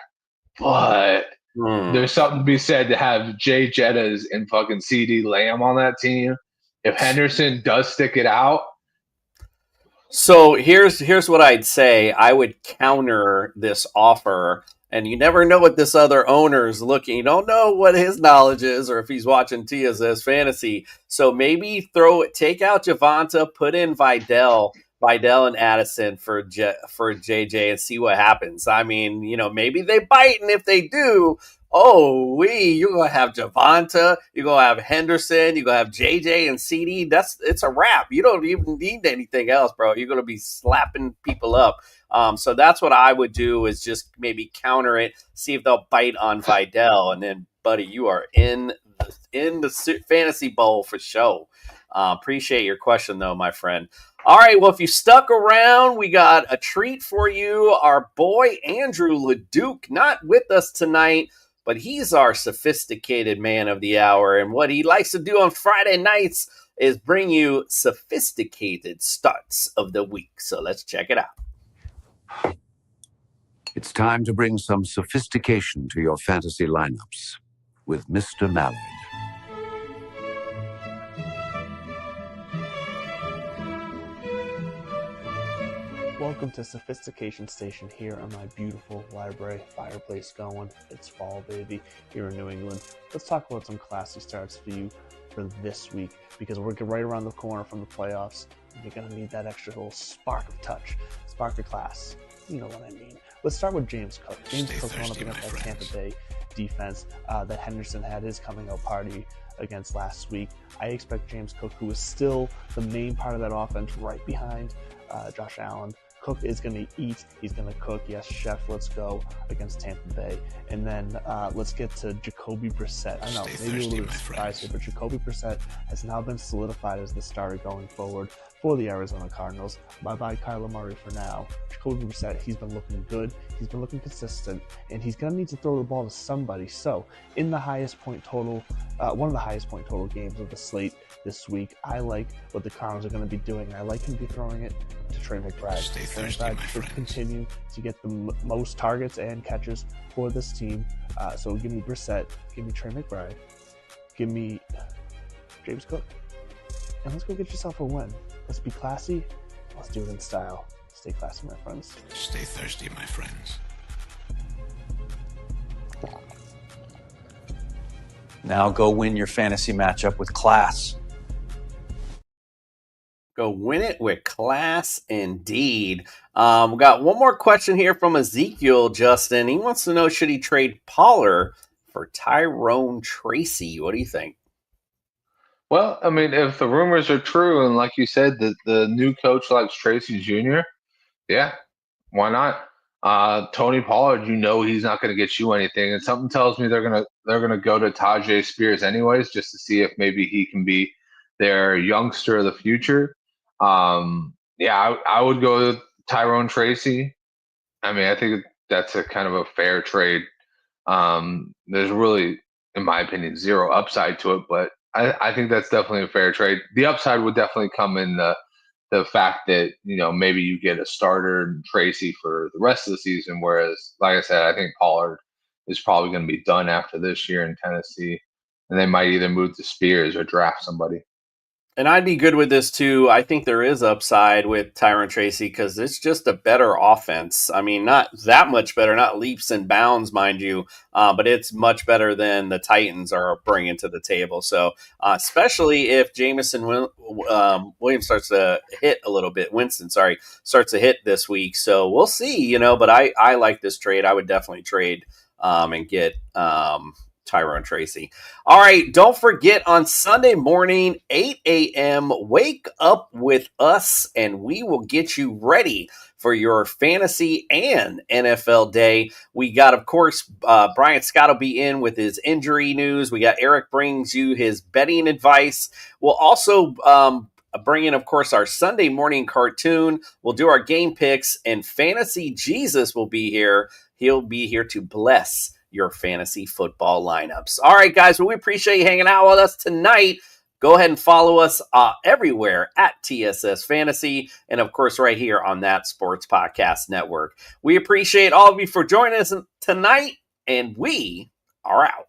But there's something to be said to have Jay Jettas and fucking CD Lamb on that team. If Henderson does stick it out. So here's what I'd say. I would counter this offer. And you never know what this other owner is looking. You don't know what his knowledge is or if he's watching TSS Fantasy. So maybe take out Javonta, put in Vidal and Addison for JJ and see what happens. I mean, maybe they bite, and if they do, you're going to have Javonta, you're going to have Henderson, you're going to have JJ and CD. It's a wrap. You don't even need anything else, bro. You're going to be slapping people up. So that's what I would do, is just maybe counter it, see if they'll bite on Vidal, and then, buddy, you are in the fantasy bowl for show. Appreciate your question, though, my friend. All right, well, if you stuck around, we got a treat for you. Our boy Andrew LeDuc, not with us tonight, but he's our sophisticated man of the hour, and what he likes to do on Friday nights is bring you sophisticated starts of the week. So let's check it out. It's time to bring some sophistication to your fantasy lineups with Mr. Mallard. Welcome to Sophistication Station here on my beautiful library fireplace going. It's fall, baby, here in New England. Let's talk about some classy starts for you for this week, because we're right around the corner from the playoffs. You're going to need that extra little spark of touch, spark of class. You know what I mean. Let's start with James Cook. James Cook went up against that Tampa Bay defense that Henderson had his coming out party against last week. I expect James Cook, who is still the main part of that offense right behind Josh Allen. Cook is going to eat. He's going to cook. Yes, chef, let's go against Tampa Bay. And then let's get to Jacoby Brissett. I know, maybe a little bit surprised here, but Jacoby Brissett has now been solidified as the starter going forward for the Arizona Cardinals. Bye-bye Kyler Murray for now. Jacoby Brissett, he's been looking good. He's been looking consistent, and he's going to need to throw the ball to somebody. So, in the highest point total, one of the highest point total games of the slate this week, I like what the Cardinals are going to be doing. I like him to be throwing it to Trey McBride. Trey McBride should continue to get the most targets and catches for this team. So give me Brissett, give me Trey McBride, give me James Cook, and let's go get yourself a win. Let's be classy. Let's do it in style. Stay classy, my friends. Stay thirsty, my friends. Now go win your fantasy matchup with class. Go win it with class, indeed. We got one more question here from Ezekiel, Justin. He wants to know, should he trade Pollard for Tyrone Tracy? What do you think? Well, I mean, if the rumors are true, and like you said, the new coach likes Tracy Jr., yeah, why not? Tony Pollard, he's not going to get you anything, and something tells me they're gonna go to Tajay Spears anyways, just to see if maybe he can be their youngster of the future. I would go to Tyrone Tracy. I mean, I think that's a kind of a fair trade. There's really, in my opinion, zero upside to it, but I think that's definitely a fair trade. The upside would definitely come in the fact that, maybe you get a starter and Tracy for the rest of the season, whereas, like I said, I think Pollard is probably going to be done after this year in Tennessee, and they might either move to Spears or draft somebody. And I'd be good with this too. I think there is upside with Tyrone Tracy because it's just a better offense. I mean, not that much better, not leaps and bounds, mind you, but it's much better than the Titans are bringing to the table. So, especially if Jameson Williams starts to hit a little bit, starts to hit this week. So we'll see, but I like this trade. I would definitely trade and get Tyrone Tracy. All right, don't forget on Sunday morning, 8 a.m., wake up with us and we will get you ready for your fantasy and NFL day. We got, of course, Brian Scott will be in with his injury news. We got Eric brings you his betting advice. We'll also bring in, of course, our Sunday morning cartoon. We'll do our game picks, and Fantasy Jesus will be here. He'll be here to bless your fantasy football lineups. All right, guys, well, we appreciate you hanging out with us tonight. Go ahead and follow us everywhere at TSS Fantasy, and of course, right here on that Sports Podcast Network. We appreciate all of you for joining us tonight, and we are out.